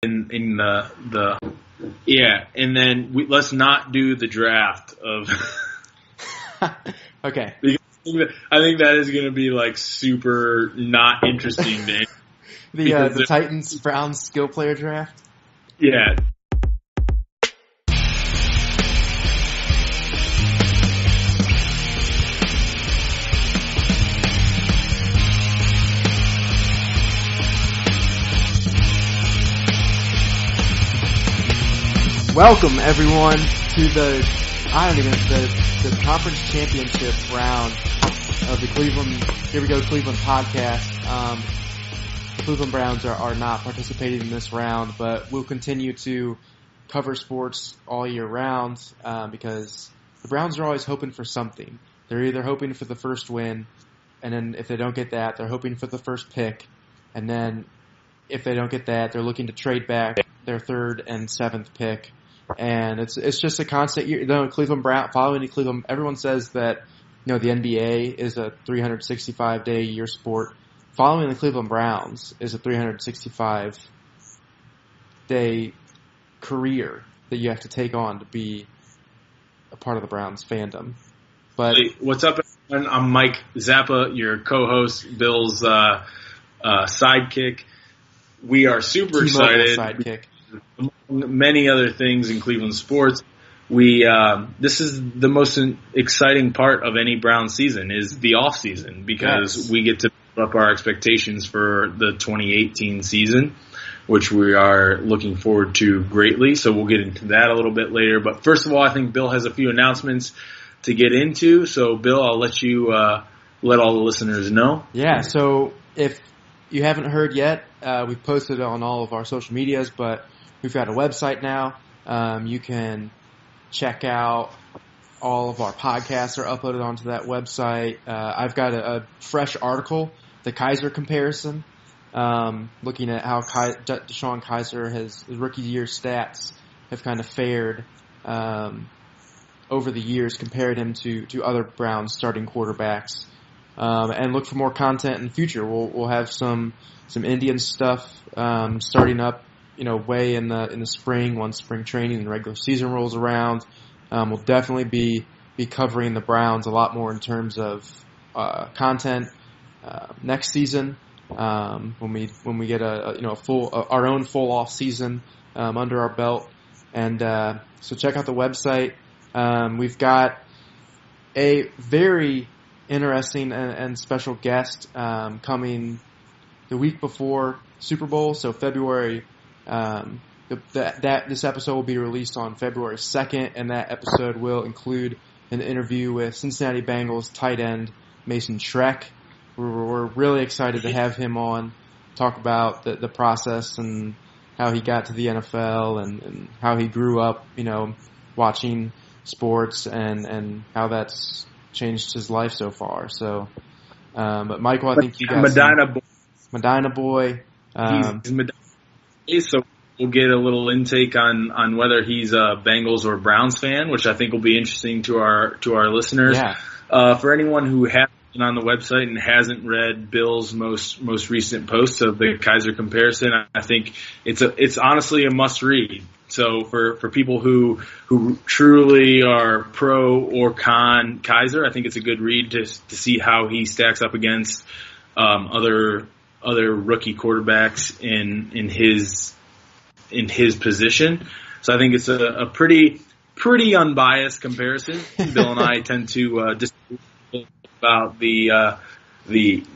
in the and then let's not do the draft of. Okay. Because I think that is going to be like super not interesting. The Titans Browns skill player draft. Yeah. Welcome everyone to the conference championship round of the Here We Go Cleveland podcast. The Cleveland Browns are not participating in this round, but we'll continue to cover sports all year round because the Browns are always hoping for something. They're either hoping for the first win, and then if they don't get that, they're hoping for the first pick, and then if they don't get that, they're looking to trade back their third and seventh pick. And it's just a constant. Cleveland Brown following the Cleveland. Everyone says that the NBA is a 365-day a year sport. Following the Cleveland Browns is a 365-day career that you have to take on to be a part of the Browns fandom. But hey, what's up, everyone? I'm Mike Zappa, your co-host, Bill's sidekick. We are super excited. Sidekick. Many other things in Cleveland sports. This is the most exciting part of any Brown season is the off season because we get to put up our expectations for the 2018 season, which we are looking forward to greatly. So we'll get into that a little bit later. But first of all, I think Bill has a few announcements to get into. So Bill, I'll let you let all the listeners know. Yeah. So if you haven't heard yet, we've posted it on all of our social medias, but we've got a website now. You can check out all of our podcasts are uploaded onto that website. I've got a fresh article, the Kaiser comparison, looking at how Deshaun Kaiser his rookie year stats have kind of fared over the years, compared him to other Browns starting quarterbacks. And look for more content in the future. We'll have some Indian stuff starting up, way in the spring once spring training and regular season rolls around. We'll definitely be covering the Browns a lot more in terms of content next season when we get our own full off season under our belt. And so check out the website. We've got a very interesting and special guest coming the week before Super Bowl, so February. This episode will be released on February 2nd, and that episode will include an interview with Cincinnati Bengals tight end Mason Schreck. We're really excited to have him on, talk about the process and how he got to the NFL and how he grew up, watching sports and how that's changed his life so far. So, but Michael, I think you got Medina Boy. He's Medina. So we'll get a little intake on whether he's a Bengals or Browns fan, which I think will be interesting to our listeners. Yeah. For anyone who hasn't been on the website and hasn't read Bill's most recent posts of the Kaiser comparison, I think it's honestly a must read. So for people who truly are pro or con Kaiser, I think it's a good read to see how he stacks up against other rookie quarterbacks in his position. So I think it's a pretty unbiased comparison. Bill and I tend to disagree about the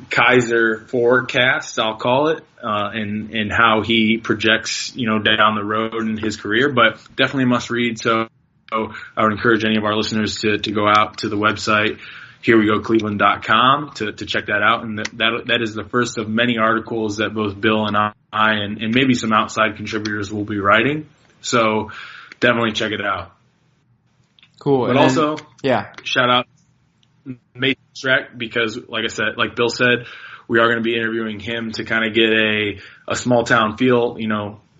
Kaiser forecast, I'll call it, and how he projects, down the road in his career, but definitely a must read. So I would encourage any of our listeners to go out to the website, herewegocleveland.com, to check that out. And that is the first of many articles that both Bill and I and maybe some outside contributors will be writing. So definitely check it out. Cool. But also, yeah, shout out Mason Schreck, because like I said, like Bill said, we are going to be interviewing him to kind of get a small town feel.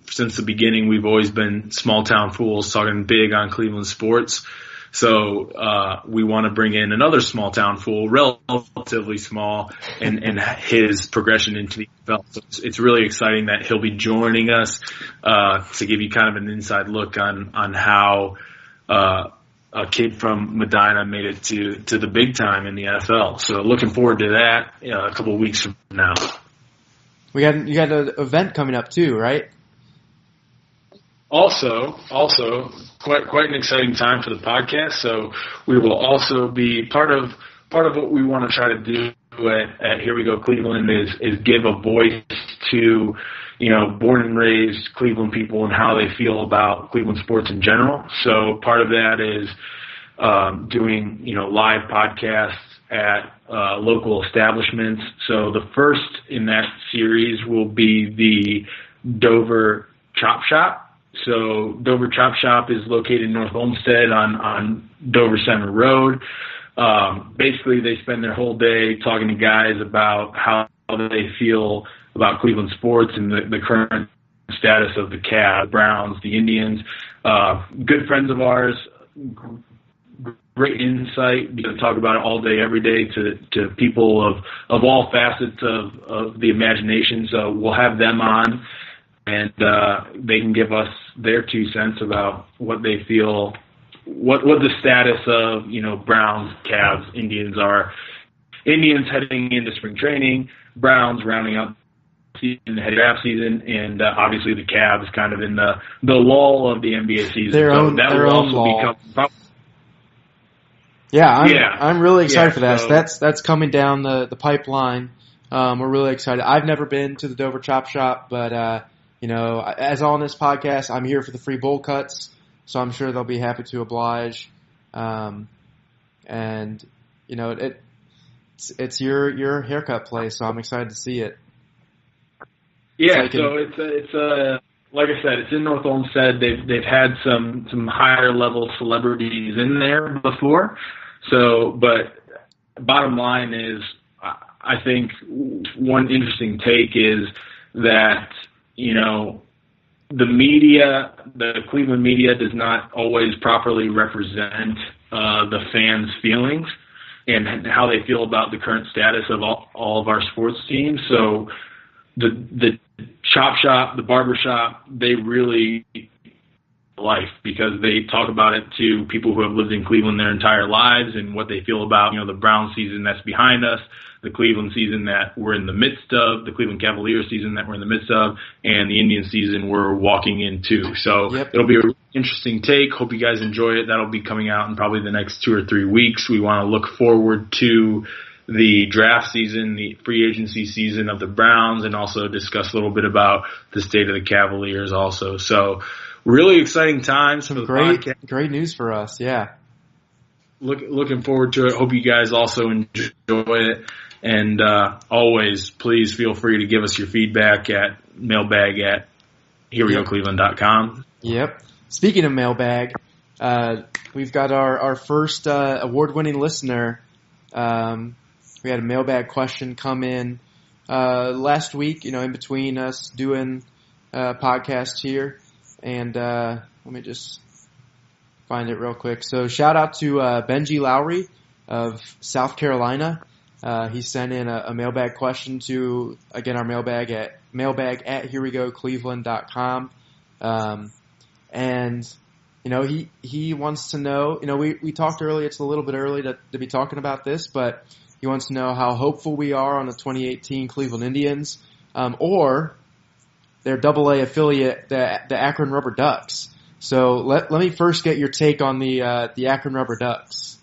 Since the beginning, we've always been small town fools, talking big on Cleveland sports. So we want to bring in another small town fool, relatively small, and his progression into the NFL. So it's really exciting that he'll be joining us to give you kind of an inside look on how a kid from Medina made it to the big time in the NFL. So looking forward to that a couple of weeks from now. You got an event coming up too, right? Also, quite an exciting time for the podcast. So we will also be part of what we want to try to do at Here We Go Cleveland is give a voice to, born and raised Cleveland people and how they feel about Cleveland sports in general. So part of that is doing, live podcasts at local establishments. So the first in that series will be the Dover Chop Shop. So Dover Chop Shop is located in North Olmsted on Dover Center Road. Basically, they spend their whole day talking to guys about how they feel about Cleveland sports and the current status of the Cavs, Browns, the Indians. Good friends of ours, great insight. We can talk about it all day, every day to people of all facets of the imagination. So we'll have them on, and they can give us their 2 cents about what they feel, what the status of, Browns, Cavs, Indians are. Indians heading into spring training, Browns rounding out season, heading draft season, and obviously the Cavs kind of in the lull of the NBA season. Their own lull. I'm really excited for that. So that's coming down the pipeline. We're really excited. I've never been to the Dover Chop Shop, but as on this podcast, I'm here for the free bowl cuts, so I'm sure they'll be happy to oblige. It's your haircut place, so I'm excited to see it. Yeah, so it's like I said, it's in North Olmsted. They've had some higher level celebrities in there before. So, but bottom line is, I think one interesting take is that, the media, the Cleveland media does not always properly represent the fans' feelings and how they feel about the current status of all of our sports teams. So the chop shop, the barber shop, they really life because they talk about it to people who have lived in Cleveland their entire lives and what they feel about, the Browns season that's behind us, the Cleveland season that we're in the midst of, the Cleveland Cavaliers season that we're in the midst of, and the Indian season we're walking into. So It'll be an interesting take. Hope you guys enjoy it. That'll be coming out in probably the next 2 or 3 weeks. We want to look forward to the draft season, the free agency season of the Browns, and also discuss a little bit about the state of the Cavaliers also. So really exciting times for the podcast. Great news for us, yeah. Looking forward to it. Hope you guys also enjoy it. And always, please feel free to give us your feedback at mailbag@herewegocleveland.com. Yep. Speaking of mailbag, we've got our first award-winning listener. We had a mailbag question come in last week, in between us doing podcast here. And let me just find it real quick. So shout out to Benji Lowry of South Carolina. He sent in a mailbag question to, again, our mailbag at herewegocleveland.com. And, he wants to know, we talked earlier, it's a little bit early to be talking about this, but he wants to know how hopeful we are on the 2018 Cleveland Indians, or their AA affiliate, the Akron Rubber Ducks. So let me first get your take on the Akron Rubber Ducks.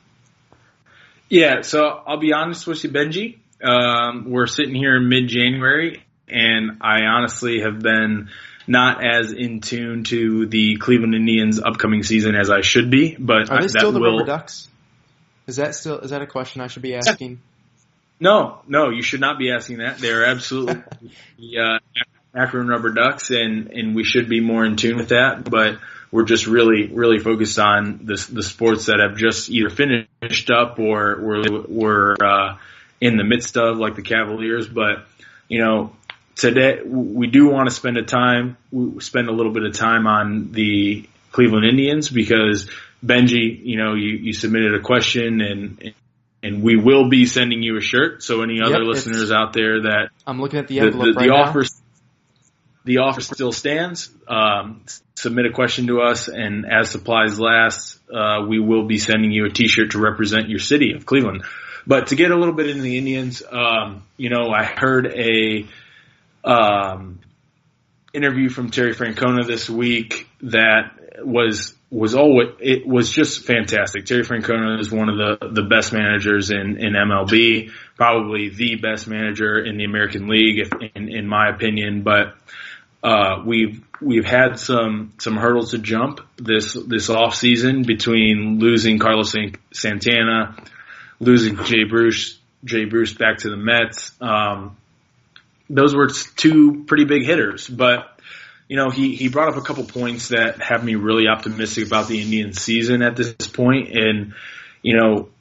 Yeah, so I'll be honest with you, Benji. We're sitting here in mid-January, and I honestly have been not as in tune to the Cleveland Indians' upcoming season as I should be. But are they still the Rubber Ducks? Is that a question I should be asking? No, you should not be asking that. They're absolutely the Akron Rubber Ducks, and we should be more in tune with that. But we're just really, really focused on the sports that have just either finished up or we're in the midst of, like the Cavaliers. But, today we do want to spend a little bit of time on the Cleveland Indians because Benji, you submitted a question, and we will be sending you a shirt. So any other listeners out there that I'm looking at the envelope right now. The offer still stands. Submit a question to us, and as supplies last, we will be sending you a T-shirt to represent your city of Cleveland. But to get a little bit into the Indians, I heard a interview from Terry Francona this week that was just fantastic. Terry Francona is one of the best managers in MLB, probably the best manager in the American League, in my opinion. But we've had some hurdles to jump this off season between losing Carlos Santana, losing Jay Bruce back to the Mets. Those were two pretty big hitters, but he brought up a couple points that have me really optimistic about the Indians season at this point. And,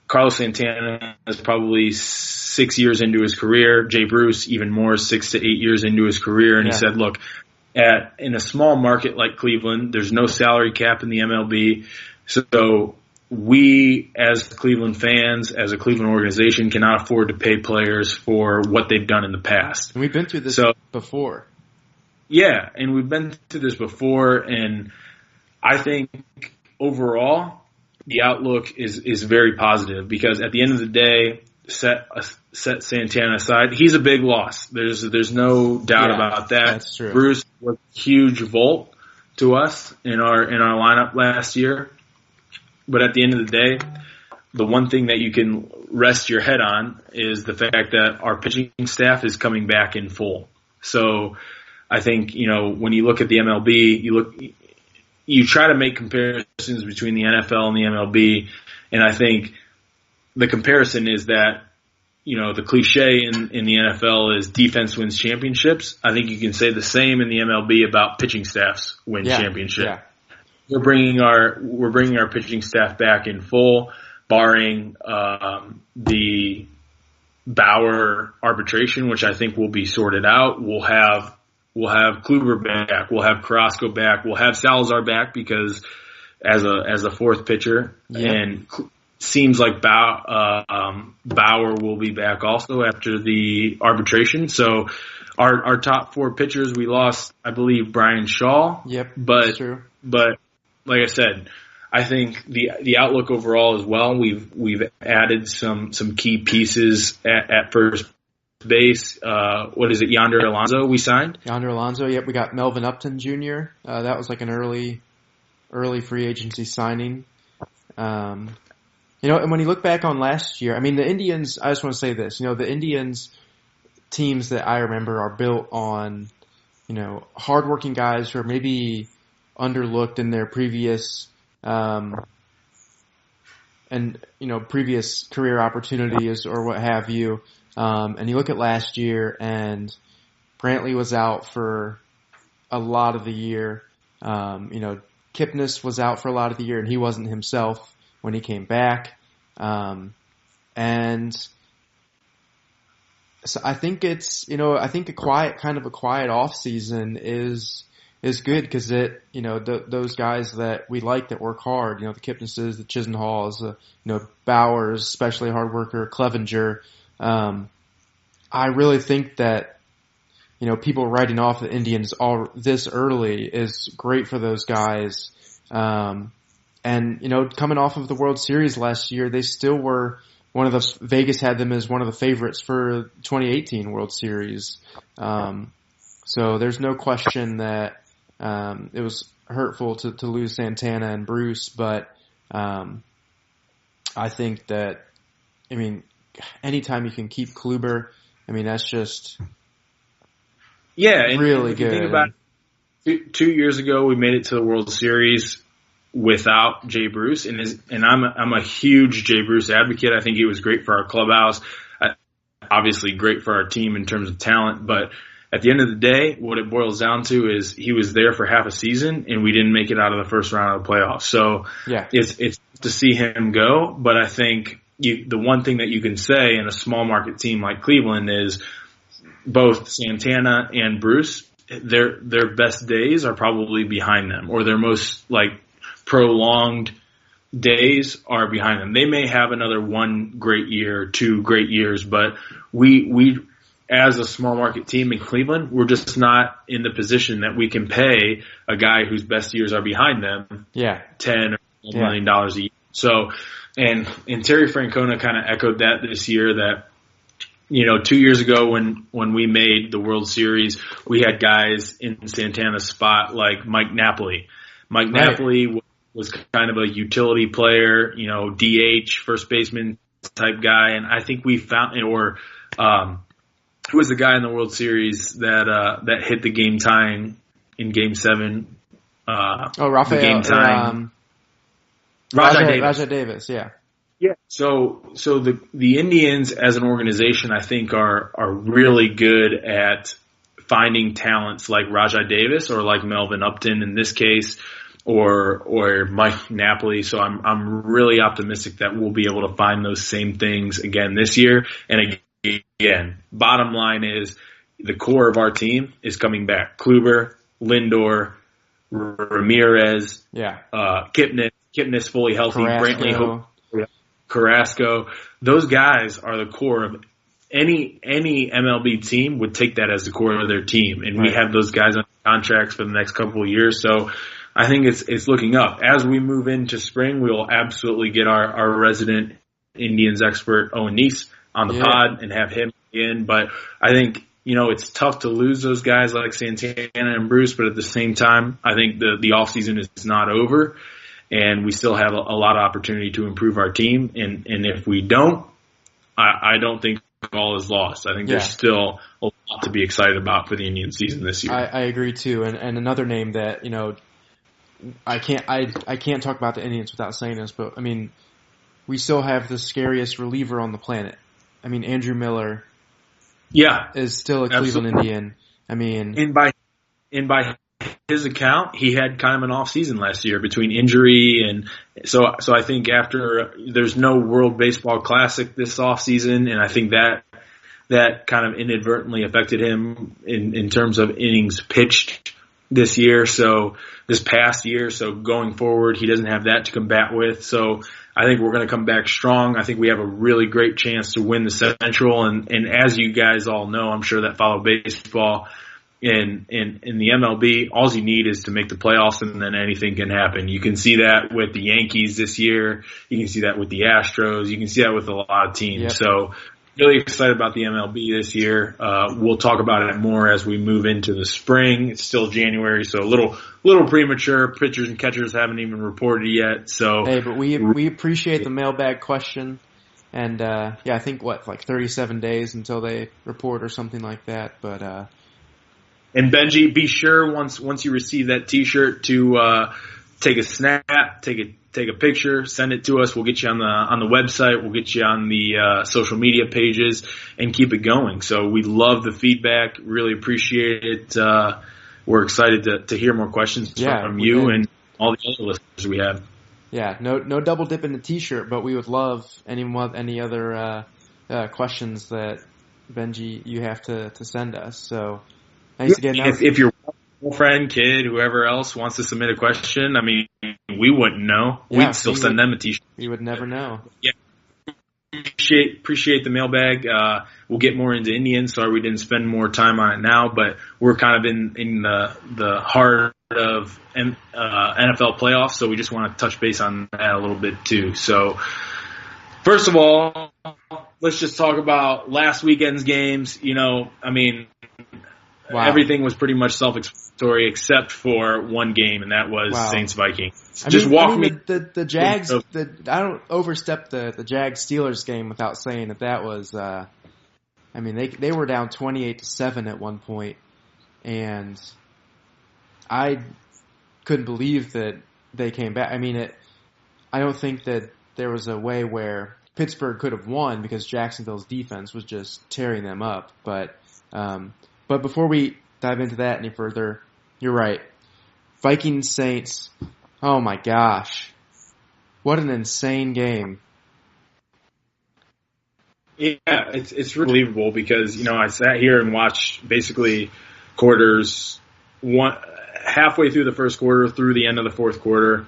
Carlos Santana is probably 6 years into his career. Jay Bruce, even more, 6 to 8 years into his career. And he said, look, in a small market like Cleveland, there's no salary cap in the MLB. So we, as Cleveland fans, as a Cleveland organization, cannot afford to pay players for what they've done in the past. And we've been through this before. Yeah, and we've been through this before, and I think overall the outlook is very positive because at the end of the day, set Santana aside, he's a big loss. There's no doubt about that. That's true. Bruce was a huge vault to us in our lineup last year. But at the end of the day, the one thing that you can rest your head on is the fact that our pitching staff is coming back in full. So I think, when you look at the MLB, you try to make comparisons between the NFL and the MLB. And I think the comparison is that, the cliche in the NFL is defense wins championships. I think you can say the same in the MLB about pitching staffs win championships. Yeah. We're bringing our pitching staff back in full, barring the Bauer arbitration, which I think will be sorted out. We'll have Kluber back. We'll have Carrasco back. We'll have Salazar back because as a fourth pitcher, and seems like Bauer will be back also after the arbitration. So our top four pitchers, we lost, I believe, Brian Shaw. Yep, that's true. But like I said, I think the outlook overall as well. We've added some key pieces at first base. What is it? Yonder Alonso we signed. Yonder Alonso. Yep, we got Melvin Upton Jr. That was like an early free agency signing. And when you look back on last year, I mean, the Indians. I just want to say this. The Indians teams that I remember are built on, hardworking guys who are maybe underlooked in their previous previous career opportunities or what have you. And you look at last year, and Brantley was out for a lot of the year. Kipnis was out for a lot of the year, and he wasn't himself when he came back. And so I think it's, a quiet off season is good because those guys that we like that work hard, the Kipnises, the Chisenhalls, Bowers, especially a hard worker, Clevenger. I really think that, people writing off the Indians all this early is great for those guys. And, coming off of the World Series last year, they still were Vegas had them as one of the favorites for 2018 World Series. So there's no question that, it was hurtful to lose Santana and Bruce, but, I think that, anytime you can keep Kluber, that's just really good. Think about 2 years ago, we made it to the World Series without Jay Bruce, and I'm a huge Jay Bruce advocate. I think he was great for our clubhouse, obviously great for our team in terms of talent. But at the end of the day, what it boils down to is he was there for half a season, and we didn't make it out of the first round of the playoffs. So it's to see him go, but I think. The one thing that you can say in a small market team like Cleveland is both Santana and Bruce, their best days are probably behind them, or their most prolonged days are behind them. They may have another one great year, 2 great years, but we as a small market team in Cleveland, we're just not in the position that we can pay a guy whose best years are behind them $10 or $12 million a year. So, and Terry Francona kind of echoed that this year that, 2 years ago when we made the World Series, we had guys in Santana's spot like Mike Napoli. Mike Napoli was kind of a utility player, DH, first baseman type guy, and I think we found, who was the guy in the World Series that hit the game tying in Game 7? Rafael. Game tying. Rajai Davis, yeah. Yeah. So the Indians as an organization, I think, are really good at finding talents like Rajai Davis or like Melvin Upton in this case, or Mike Napoli. So I'm really optimistic that we'll be able to find those same things again this year. And again, bottom line is the core of our team is coming back. Kluber, Lindor, Ramirez, Kipnis fully healthy, Brantley, Carrasco. Those guys are the core of any MLB team would take that as the core of their team. And we have those guys on contracts for the next couple of years. So I think it's looking up. As we move into spring, we will absolutely get our resident Indians expert, Owen Neese, on the pod and have him in. But I think, it's tough to lose those guys like Santana and Bruce, but at the same time, I think the offseason is not over, and we still have a lot of opportunity to improve our team. And if we don't, I don't think all is lost. I think there's still a lot to be excited about for the Indian season this year. I agree too. And another name that, I can't talk about the Indians without saying this, but I mean, we still have the scariest reliever on the planet. I mean, Andrew Miller is still a Cleveland Indian. I mean, and by his account, he had kind of an off season last year between injury and so I think after there's no World Baseball Classic this off season, and I think that kind of inadvertently affected him in terms of innings pitched this past year. So going forward, he doesn't have that to combat with. So I think we're going to come back strong. I think we have a really great chance to win the Central. And as you guys all know, I'm sure that follow baseball in the MLB, all you need is to make the playoffs, and then anything can happen. You can see that with the Yankees this year. You can see that with the Astros. You can see that with a lot of teams. Yep. So really excited about the MLB this year. We'll talk about it more as we move into the spring. It's still January, so a little premature. Pitchers and catchers haven't even reported yet. So hey, but we appreciate the mailbag question, and I think 37 days until they report or something like that. But and Benji, be sure once you receive that T-shirt to take a snap, take a picture, send it to us. We'll get you on the website. We'll get you on the social media pages and keep it going. So we love the feedback. Really appreciate it. We're excited to hear more questions from you and all the other listeners we have. Yeah, no double dip in the T-shirt, but we would love any other questions that Benji you have to send us. So thanks again. If your friend, kid, whoever else wants to submit a question, I mean, we wouldn't know. We'd still send them a T-shirt. We would never know. Yeah. Appreciate the mailbag. We'll get more into Indians. Sorry we didn't spend more time on it now, but we're kind of in the heart of NFL playoffs, so we just want to touch base on that a little bit too. So first of all, let's just talk about last weekend's games. Everything was pretty much self-explanatory except for one game, and that was Saints-Vikings. The Jags. I don't overstep the Jags Steelers game without saying that was. They were down 28-7 at one point, and I couldn't believe that they came back. I don't think that there was a way where Pittsburgh could have won because Jacksonville's defense was just tearing them up. But before we dive into that any further, you're right. Vikings Saints. Oh my gosh. What an insane game. Yeah, it's really believable because, I sat here and watched basically quarters halfway through the first quarter through the end of the fourth quarter.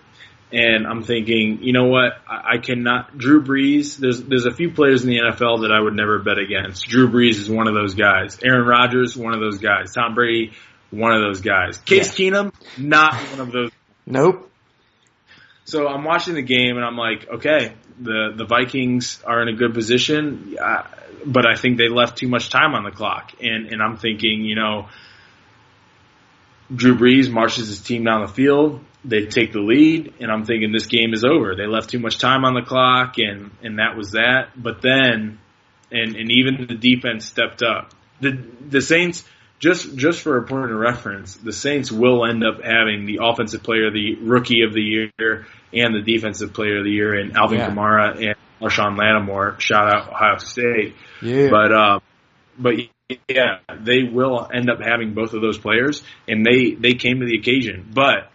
And I'm thinking, you know what? I cannot. Drew Brees. There's a few players in the NFL that I would never bet against. Drew Brees is one of those guys. Aaron Rodgers, one of those guys. Tom Brady, one of those guys. Case Keenum, not one of those. Nope. So I'm watching the game and I'm like, okay, the Vikings are in a good position, but I think they left too much time on the clock. And I'm thinking, you know, Drew Brees marches his team down the field. They take the lead, and I'm thinking this game is over. They left too much time on the clock, and that was that. But then, and even the defense stepped up. The Saints, just for a point of reference, the Saints will end up having the offensive player, the rookie of the year, and the defensive player of the year in Alvin Kamara and Marshawn Lattimore. Shout out Ohio State. Yeah. But yeah, they will end up having both of those players, and they came to the occasion. But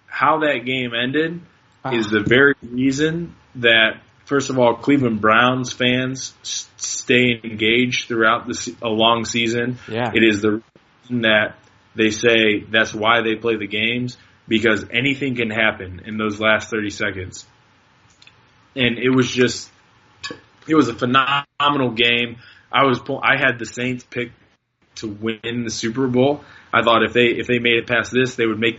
how that game ended is the very reason that, first of all, Cleveland Browns fans stay engaged throughout a long season. Yeah. It is the reason that they say that's why they play the games, because anything can happen in those last 30 seconds. And it was a phenomenal game. I had the Saints picked to win the Super Bowl. I thought if they made it past this, they would make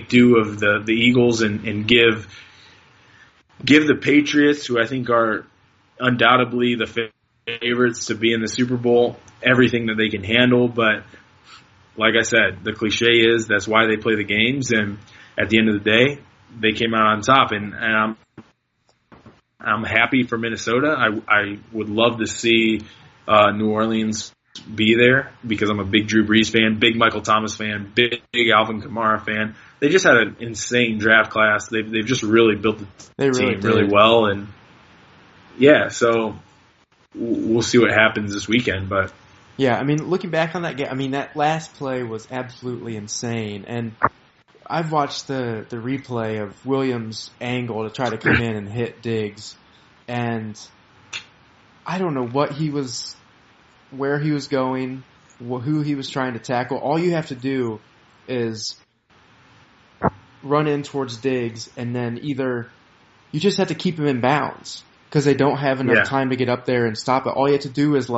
do of the Eagles and give the Patriots, who I think are undoubtedly the favorites to be in the Super Bowl, everything that they can handle. But like I said, the cliche is that's why they play the games, and at the end of the day, they came out on top. And I'm happy for Minnesota. I would love to see New Orleans be there because I'm a big Drew Brees fan, big Michael Thomas fan, big Alvin Kamara fan. They just had an insane draft class. They've just really built the team really well, and yeah, so we'll see what happens this weekend. But yeah, I mean, looking back on that game, I mean, that last play was absolutely insane, and I've watched the replay of Williams' angle to try to come in and hit Diggs, and I don't know where he was going, who he was trying to tackle. All you have to do is run in towards Diggs, and then either you just have to keep him in bounds because they don't have enough time to get up there and stop it. All you have to do is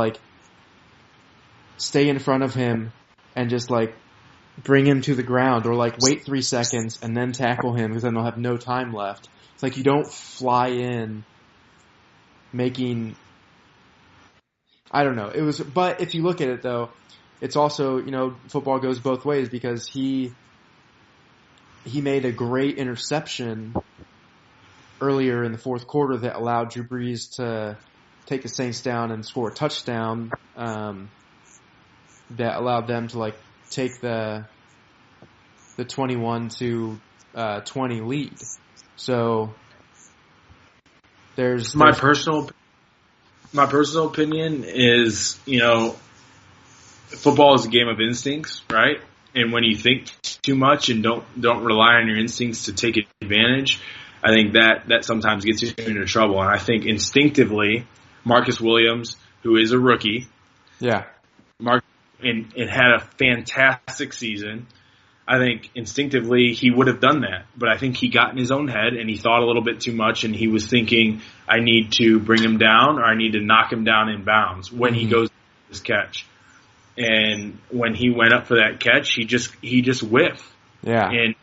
stay in front of him and just bring him to the ground, or wait 3 seconds and then tackle him because then they'll have no time left. It's you don't fly in making, I don't know. But if you look at it though, it's also, football goes both ways because he made a great interception earlier in the fourth quarter that allowed Drew Brees to take the Saints down and score a touchdown, that allowed them to take the 21-20 lead. So there's my personal opinion is, football is a game of instincts, right? And when you think too much and don't rely on your instincts to take advantage, I think that sometimes gets you into trouble. And I think instinctively, Marcus Williams, who is a rookie, and had a fantastic season. I think instinctively he would have done that, but I think he got in his own head and he thought a little bit too much, and he was thinking, I need to bring him down or I need to knock him down in bounds when he goes to his catch. And when he went up for that catch, he just whiffed. Yeah. And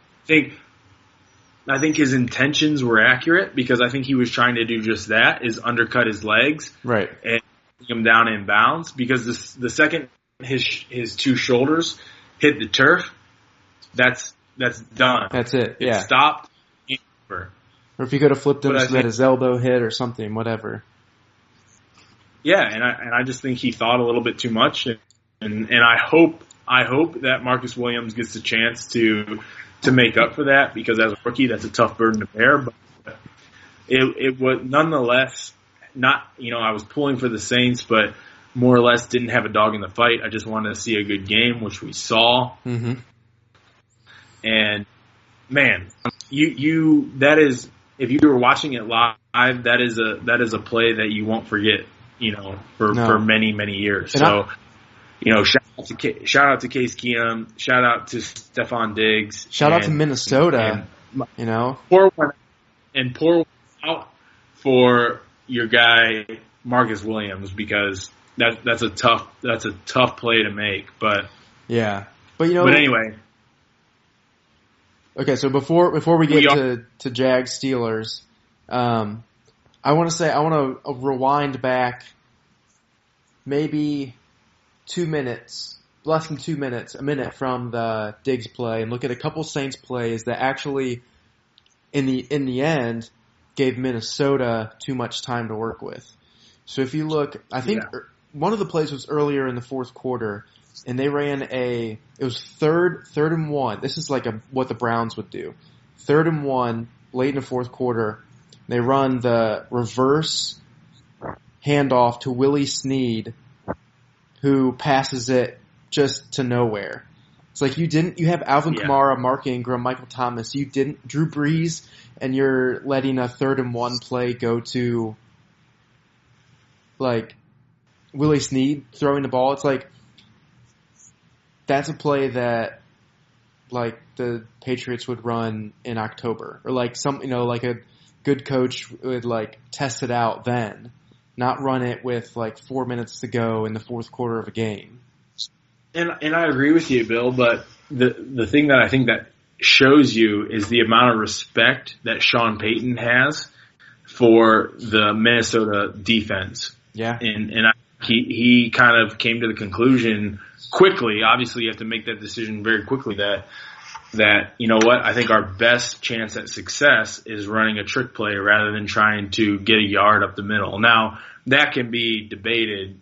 I think his intentions were accurate because I think he was trying to do just that, is undercut his legs. Right. And bring him down in bounds, because the second his two shoulders hit the turf, that's done. That's it. Yeah. It stopped. Or if he could have flipped him so that his elbow hit or something, whatever. Yeah, and I just think he thought a little bit too much, and I hope that Marcus Williams gets a chance to make up for that, because as a rookie, that's a tough burden to bear. But it was nonetheless not. I was pulling for the Saints, but more or less didn't have a dog in the fight. I just wanted to see a good game, which we saw. Mm-hmm. And man, that is, if you were watching it live, that is a play that you won't forget, for many, many years. And Shout out to Case Keenum. Shout out to Stephon Diggs. Shout out to Minnesota. Pour one out for your guy Marcus Williams, because that's a tough play to make. But yeah, but anyway. Okay, so before we get to Jags Steelers, I want to rewind back maybe 2 minutes, less than 2 minutes, a minute from the Diggs play, and look at a couple Saints plays that actually, in the end, gave Minnesota too much time to work with. So if you look, I think one of the plays was earlier in the fourth quarter, and they ran it was third and one. This is like what the Browns would do. 3rd and 1, late in the fourth quarter. They run the reverse handoff to Willie Snead, who passes it just to nowhere. It's like you have Alvin Kamara, Mark Ingram, Michael Thomas. Drew Brees, and you're letting a 3rd and 1 play go to, like, Willie Snead throwing the ball. It's like, that's a play that, like, the Patriots would run in October, or like like a good coach would like test it out then, not run it with like 4 minutes to go in the fourth quarter of a game. And I agree with you, Bill, but the thing that I think that shows you is the amount of respect that Sean Payton has for the Minnesota defense. Yeah. And he kind of came to the conclusion quickly. Obviously, you have to make that decision very quickly that you know what, I think our best chance at success is running a trick play rather than trying to get a yard up the middle. Now, that can be debated,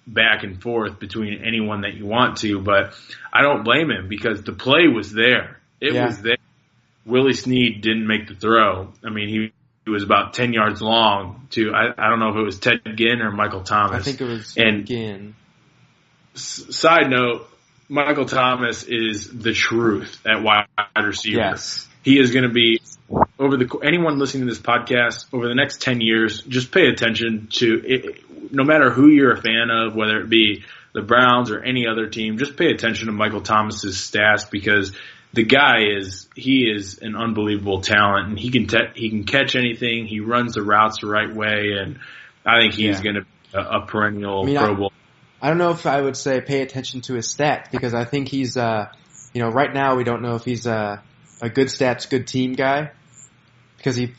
back and forth between anyone that you want to, but I don't blame him because the play was there. It was there. Willie Snead didn't make the throw. I mean, he was about 10 yards long to, I don't know if it was Ted Ginn or Michael Thomas. I think it was Ginn. Side note, Michael Thomas is the truth at wide receiver. Yes. He is going to be, anyone listening to this podcast, over the next 10 years, just pay attention to it. No matter who you're a fan of, whether it be the Browns or any other team, just pay attention to Michael Thomas's stats, because the guy is an unbelievable talent, and he can catch anything. He runs the routes the right way, and I think he's going to be a perennial Pro Bowl. I don't know if I would say pay attention to his stats, because I think he's, right now we don't know if he's a good stats, good team guy, because he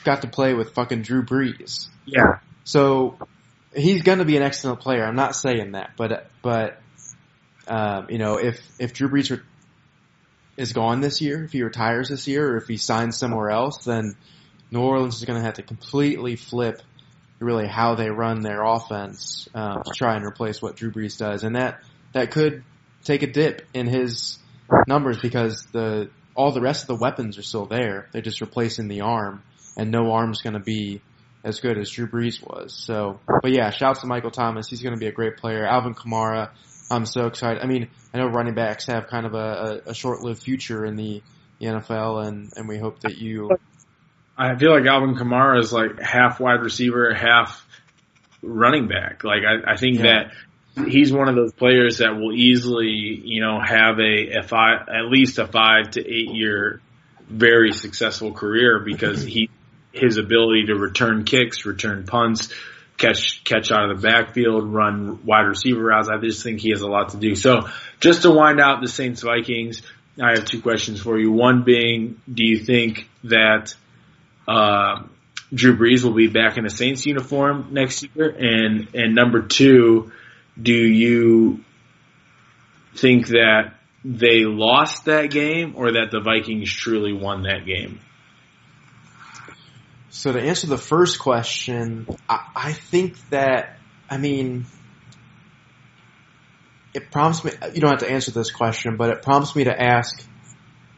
got to play with fucking Drew Brees. Yeah. So he's going to be an excellent player. I'm not saying that, but if Drew Brees is gone this year, if he retires this year, or if he signs somewhere else, then New Orleans is going to have to completely flip really how they run their offense to try and replace what Drew Brees does. And that could take a dip in his numbers, because all the rest of the weapons are still there. They're just replacing the arm, and no arm's going to be as good as Drew Brees was. So, but yeah, shouts to Michael Thomas. He's going to be a great player. Alvin Kamara, I'm so excited. I mean, I know running backs have kind of a short-lived future in the NFL, and we hope that you... I feel like Alvin Kamara is like half wide receiver, half running back. Like, I think that he's one of those players that will easily, have at least a 5 to 8 year very successful career, because his ability to return kicks, return punts, catch out of the backfield, run wide receiver routes. I just think he has a lot to do. So just to wind out the Saints Vikings, I have 2 questions for you. One being, do you think that Drew Brees will be back in a Saints uniform next year? And number 2, do you think that they lost that game, or that the Vikings truly won that game? So to answer the first question, I think that, it prompts me, you don't have to answer this question, but it prompts me to ask,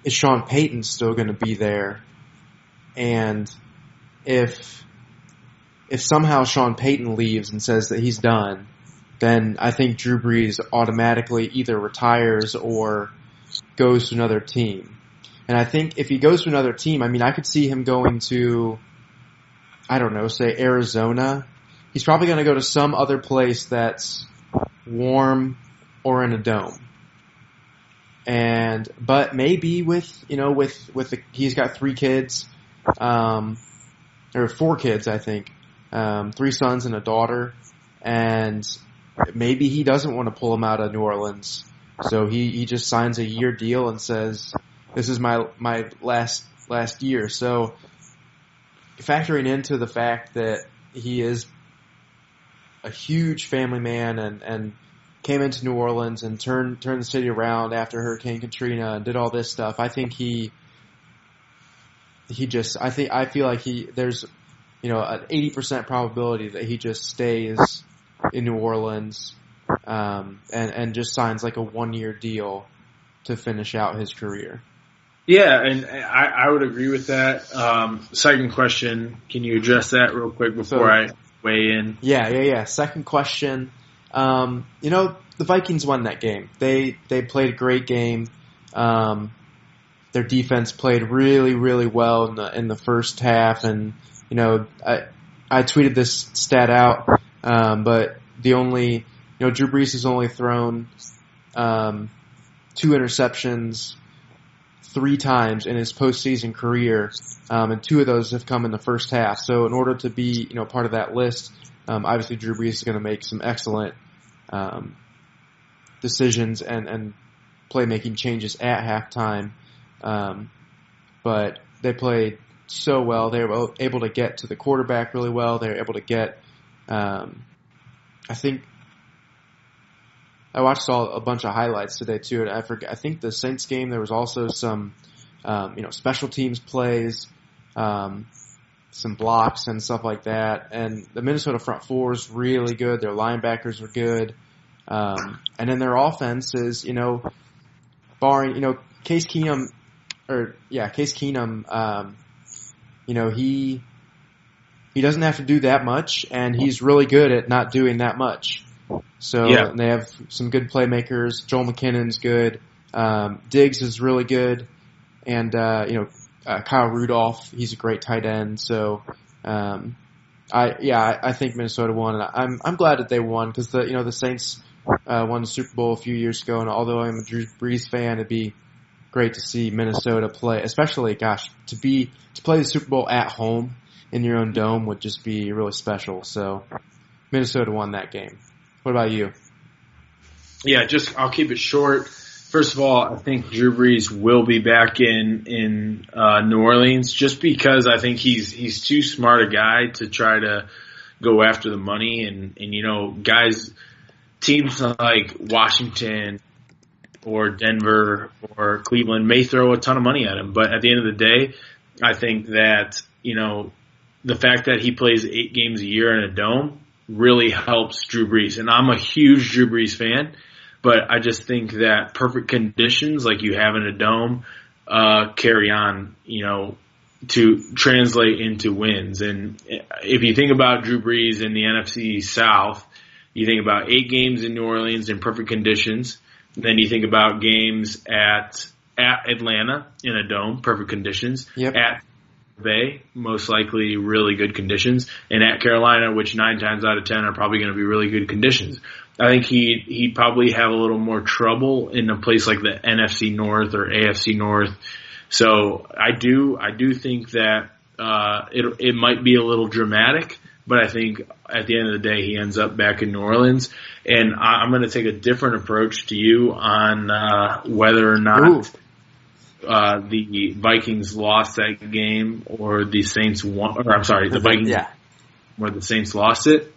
is Sean Payton still going to be there? And if somehow Sean Payton leaves and says that he's done, then I think Drew Brees automatically either retires or goes to another team. And I think if he goes to another team, I could see him going to, I don't know, say Arizona. He's probably going to go to some other place that's warm, or in a dome. But maybe he's got 3 kids, or 4 kids, I think, 3 sons and a daughter, and maybe he doesn't want to pull them out of New Orleans, so he just signs a year deal and says, "This is my last year." So, factoring into the fact that he is a huge family man and came into New Orleans and turned the city around after Hurricane Katrina and did all this stuff, I think I feel like there's an 80% probability that he just stays in New Orleans and just signs like a 1-year deal to finish out his career. Yeah, and I would agree with that. Second question, can you address that real quick before I weigh in? Yeah. Second question. The Vikings won that game. They played a great game. Their defense played really, really well in the first half, and I tweeted this stat out, but Drew Brees has only thrown 2 interceptions 3 times in his postseason career, and 2 of those have come in the first half. So in order to be part of that list, obviously Drew Brees is going to make some excellent decisions and playmaking changes at halftime. But they played so well. They were able to get to the quarterback really well. They were able to get, I think, I watched a bunch of highlights today too, and I think the Saints game, there was also some, special teams plays, some blocks and stuff like that. And the Minnesota front 4 is really good. Their linebackers are good. And then their offense is, barring, Case Keenum, he doesn't have to do that much, and he's really good at not doing that much. So They have some good playmakers. Joel McKinnon's good. Diggs is really good. And, Kyle Rudolph, he's a great tight end. So, I think Minnesota won, and I'm glad that they won because the Saints won the Super Bowl a few years ago, and although I'm a Drew Brees fan, it'd be great to see Minnesota play, especially, to play the Super Bowl at home in your own dome would just be really special. So Minnesota won that game. What about you? Yeah, I'll keep it short. First of all, I think Drew Brees will be back in New Orleans just because I think he's too smart a guy to try to go after the money and guys, teams like Washington or Denver or Cleveland may throw a ton of money at him, but at the end of the day, I think that the fact that he plays 8 games a year in a dome really helps Drew Brees, and I'm a huge Drew Brees fan. But I just think that perfect conditions like you have in a dome carry on, to translate into wins. And if you think about Drew Brees in the NFC South, you think about 8 games in New Orleans in perfect conditions. Then you think about games at Atlanta in a dome, perfect conditions. Yep. At Bay, most likely really good conditions. And at Carolina, which 9 times out of 10 are probably going to be really good conditions. I think he'd probably have a little more trouble in a place like the NFC North or AFC North. So I do think that it might be a little dramatic, but I think at the end of the day he ends up back in New Orleans. And I'm going to take a different approach to you on whether or not the Vikings lost that game or the Saints won. Or I'm sorry, the Vikings or the Saints lost it.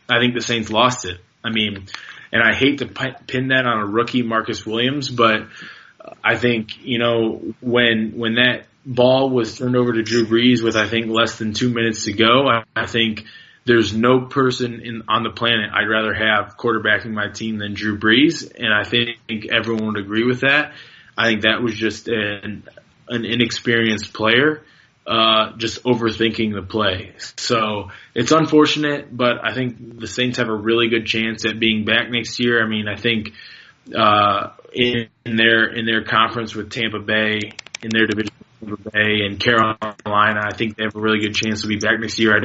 I think the Saints lost it. I mean, and I hate to pin that on a rookie, Marcus Williams, but I think, when that ball was turned over to Drew Brees with, I think, less than 2 minutes to go, I think there's no person on the planet I'd rather have quarterbacking my team than Drew Brees, and I think everyone would agree with that. I think that was just an inexperienced player. Just overthinking the play. So it's unfortunate, but I think the Saints have a really good chance at being back next year. I mean, I think in their conference with Tampa Bay in their division Tampa Bay and Carolina. I think they have a really good chance to be back next year. I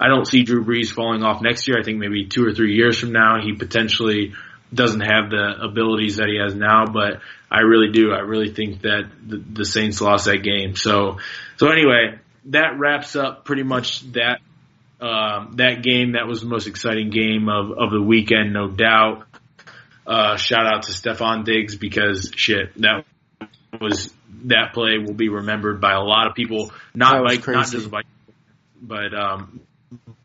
don't see Drew Brees falling off next year. I think maybe 2 or 3 years from now he potentially doesn't have the abilities that he has now, but I really do. I really think that the Saints lost that game. So anyway, that wraps up pretty much that game. That was the most exciting game of the weekend, no doubt. Shout out to Stephon Diggs because that play will be remembered by a lot of people, not just Vikings,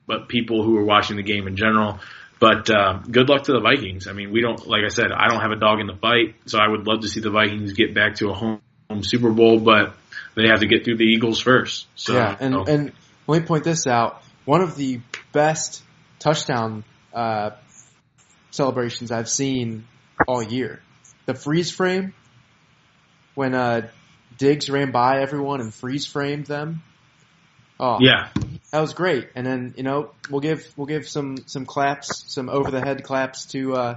but people who are watching the game in general. But good luck to the Vikings. I mean, like I said, I don't have a dog in the fight, so I would love to see the Vikings get back to a home Super Bowl, but they have to get through the Eagles first. So, yeah, and let me point this out. One of the best touchdown celebrations I've seen all year. The freeze frame, when Diggs ran by everyone and freeze framed them. Oh, yeah, that was great. And then we'll give some claps, some over the head claps to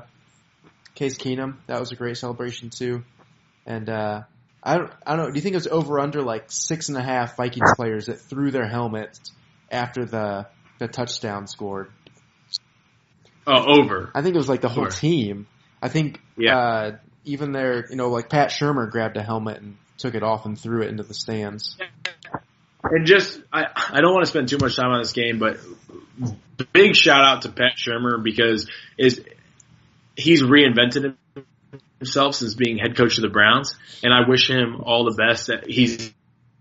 Case Keenum. That was a great celebration too. And I don't know. Do you think it was over under like 6.5 Vikings players that threw their helmets after the touchdown scored? Oh, over. I think it was like the whole team. I think even their, like Pat Shurmur grabbed a helmet and took it off and threw it into the stands. And I don't want to spend too much time on this game, but big shout out to Pat Shurmur because he's reinvented himself since being head coach of the Browns, and I wish him all the best. He's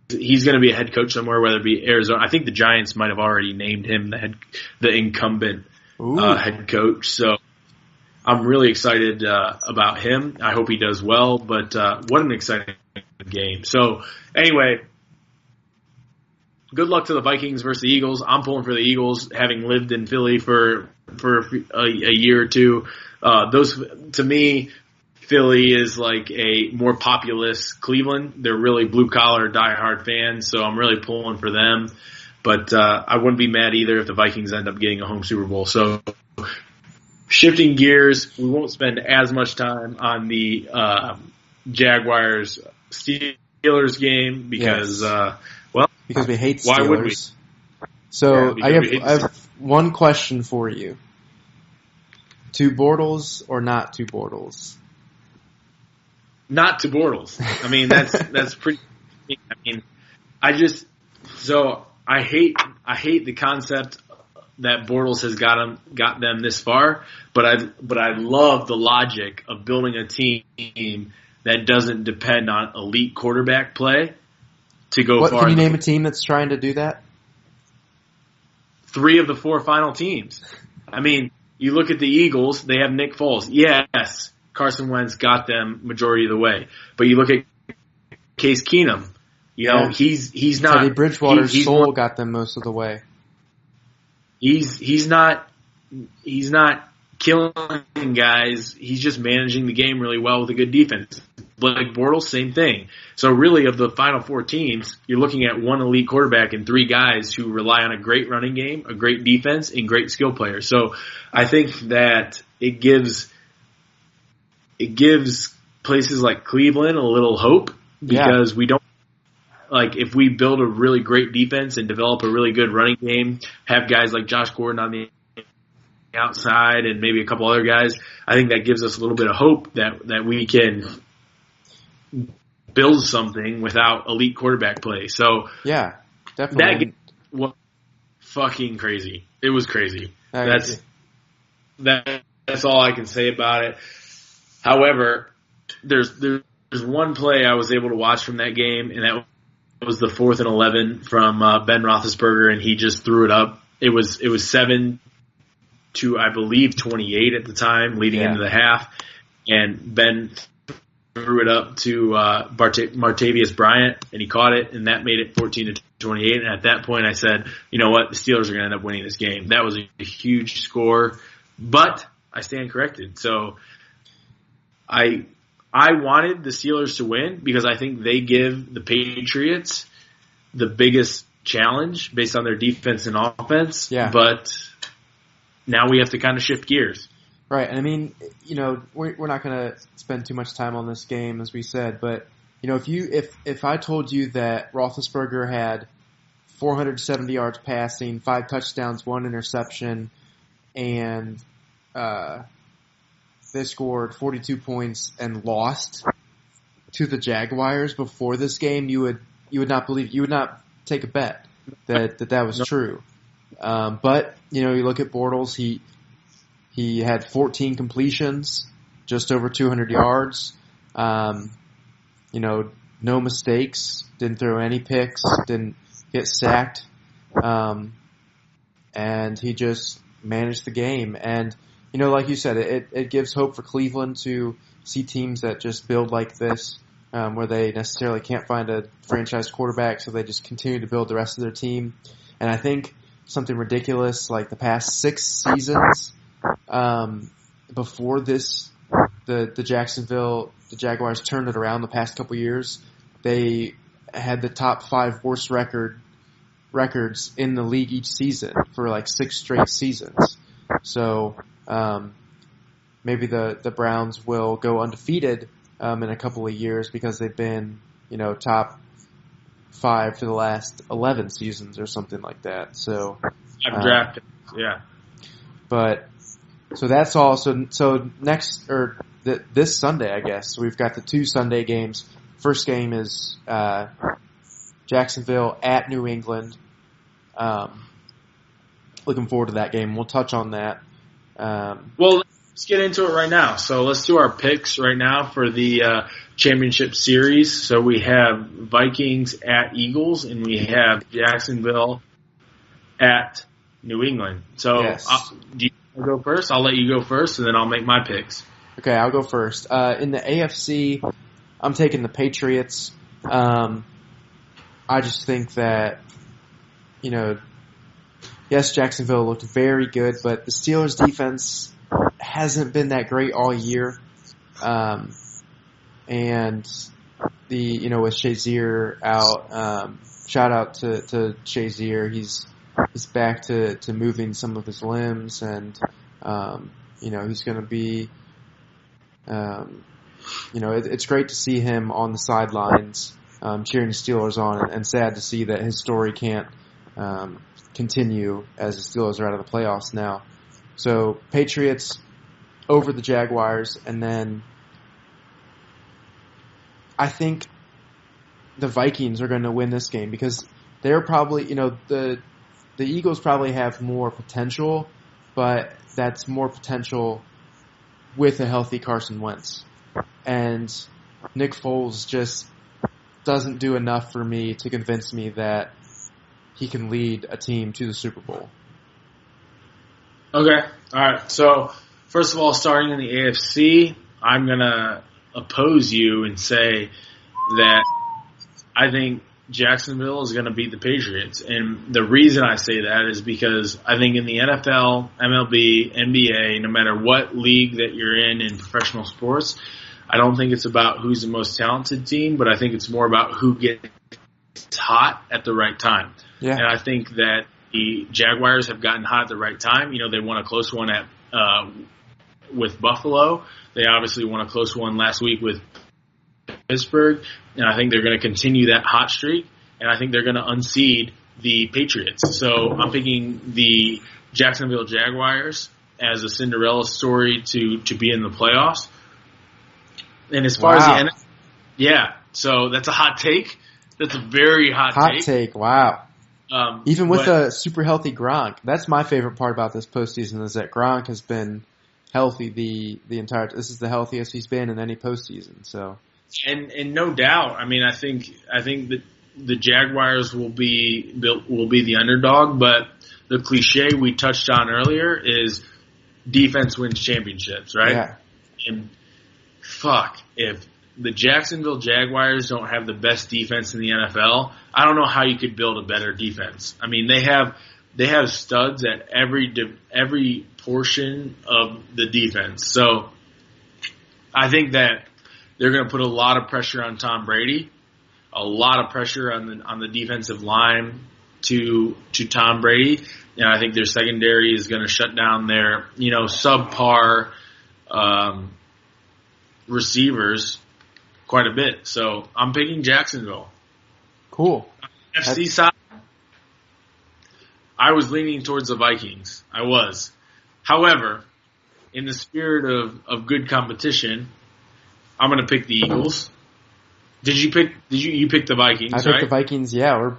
going to be a head coach somewhere, whether it be Arizona. I think the Giants might have already named him the incumbent head coach. So I'm really excited about him. I hope he does well. But what an exciting game! So anyway, good luck to the Vikings versus the Eagles. I'm pulling for the Eagles, having lived in Philly for a year or two. To me, Philly is like a more populous Cleveland. They're really blue-collar, diehard fans, so I'm really pulling for them. But I wouldn't be mad either if the Vikings end up getting a home Super Bowl. So shifting gears, we won't spend as much time on the Jaguars-Steelers game because, because we hate Steelers. Why would we? So I have one question for you. 2 Bortles or not 2 Bortles? Not to Bortles. I mean, that's pretty. I mean, I hate the concept that Bortles has got them this far, but I love the logic of building a team that doesn't depend on elite quarterback play to go far. Can you name a team that's trying to do that? 3 of the 4 final teams. I mean, you look at the Eagles; they have Nick Foles. Yes. Carson Wentz got them majority of the way. But you look at Case Keenum, he's not. Teddy Bridgewater's soul got them most of the way. He's not killing guys. He's just managing the game really well with a good defense. Like Bortles, same thing. So really, of the final 4 teams, you're looking at 1 elite quarterback and 3 guys who rely on a great running game, a great defense, and great skill players. So I think that it gives places like Cleveland a little hope because we don't, like, if we build a really great defense and develop a really good running game, have guys like Josh Gordon on the outside and maybe a couple other guys, I think that gives us a little bit of hope that we can build something without elite quarterback play. So yeah, definitely. That game was fucking crazy. It was crazy. That's all I can say about it. However, there's one play I was able to watch from that game, and that was the 4th and 11 from Ben Roethlisberger, and he just threw it up. It was 7 to, I believe, 28 at the time, leading into the half, and Ben threw it up to Martavius Bryant, and he caught it, and that made it 14 to 28. And at that point, I said, you know what, the Steelers are going to end up winning this game. That was a huge score, but I stand corrected. So I wanted the Steelers to win because I think they give the Patriots the biggest challenge based on their defense and offense. Yeah. But now we have to kind of shift gears. Right. And I mean, we're not going to spend too much time on this game, as we said, but if I told you that Roethlisberger had 470 yards passing, 5 touchdowns, 1 interception, and they scored 42 points and lost to the Jaguars before this game, you would not take a bet that was true. But you look at Bortles, he had 14 completions, just over 200 yards. No mistakes, didn't throw any picks, didn't get sacked, and he just managed the game. And like you said, it gives hope for Cleveland to see teams that just build like this, where they necessarily can't find a franchise quarterback, so they just continue to build the rest of their team. And I think something ridiculous like the past 6 seasons before this, the Jaguars turned it around the past couple years. They had the top 5 worst records in the league each season for like 6 straight seasons. So maybe the Browns will go undefeated in a couple of years because they've been top 5 for the last 11 seasons or something like that. So draft picks, yeah. But so that's all. So next this Sunday, I guess we've got the 2 Sunday games. First game is Jacksonville at New England. Looking forward to that game. We'll touch on that. Well, let's get into it right now. So let's do our picks right now for the championship series. So we have Vikings at Eagles, and we have Jacksonville at New England. So yes. Do you want to go first? I'll let you go first, and then I'll make my picks. Okay, I'll go first. In the AFC, I'm taking the Patriots. I just think that, yes, Jacksonville looked very good, but the Steelers' defense hasn't been that great all year. And with Shazier out, shout out to Shazier. He's back to moving some of his limbs, and he's going to be. It's great to see him on the sidelines cheering the Steelers on, and sad to see that his story can't continue as the Steelers are out of the playoffs now. So Patriots over the Jaguars, and then I think the Vikings are going to win this game because they're probably, the Eagles probably have more potential, but that's more potential with a healthy Carson Wentz. And Nick Foles just doesn't do enough for me to convince me that he can lead a team to the Super Bowl. Okay. All right. So, first of all, starting in the AFC, I'm going to oppose you and say that I think Jacksonville is going to beat the Patriots. And the reason I say that is because I think in the NFL, MLB, NBA, no matter what league that you're in professional sports, I don't think it's about who's the most talented team, but I think it's more about who gets hot at the right time. Yeah. And I think that the Jaguars have gotten hot at the right time. They won a close one with Buffalo. They obviously won a close one last week with Pittsburgh, and I think they're going to continue that hot streak, and I think they're going to unseed the Patriots. So I'm picking the Jacksonville Jaguars as a Cinderella story to be in the playoffs. And as far as the NFL, yeah, so that's a hot take. That's a very hot take. Hot take, wow. Even with a super healthy Gronk. That's my favorite part about this postseason is that Gronk has been healthy the entire. This is the healthiest he's been in any postseason. So, and no doubt. I mean, I think that the Jaguars will be the underdog, but the cliche we touched on earlier is defense wins championships, right? Yeah. And fuck, if the Jacksonville Jaguars don't have the best defense in the NFL, I don't know how you could build a better defense. I mean, they have studs at every portion of the defense. So I think that they're going to put a lot of pressure on Tom Brady, a lot of pressure on the defensive line to Tom Brady, and I think their secondary is going to shut down their subpar receivers quite a bit. So I'm picking Jacksonville. Cool. FC side, I was leaning towards the Vikings. I was. However, in the spirit of good competition, I'm going to pick the Eagles. You pick the Vikings, I picked right? the Vikings, yeah.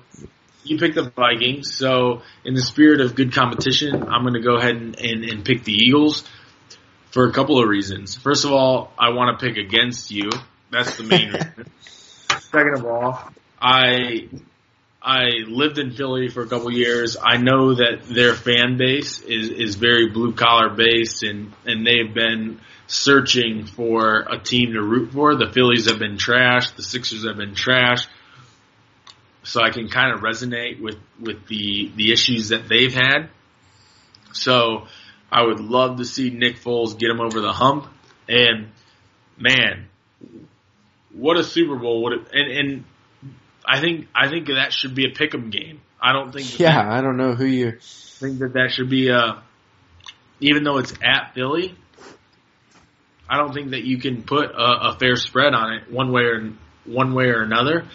You picked the Vikings. So in the spirit of good competition, I'm going to go ahead and pick the Eagles for a couple of reasons. First of all, I want to pick against you. That's the main reason. Second of all, I lived in Philly for a couple of years. I know that their fan base is very blue collar based, and they've been searching for a team to root for. The Phillies have been trashed. The Sixers have been trashed. So I can kind of resonate with the issues that they've had. So I would love to see Nick Foles get him over the hump. And man, what a Super Bowl would it, and I think that should be a pick'em game. I don't think. I don't know who you think that should be even though it's at Philly. I don't think that you can put a fair spread on it one way or another.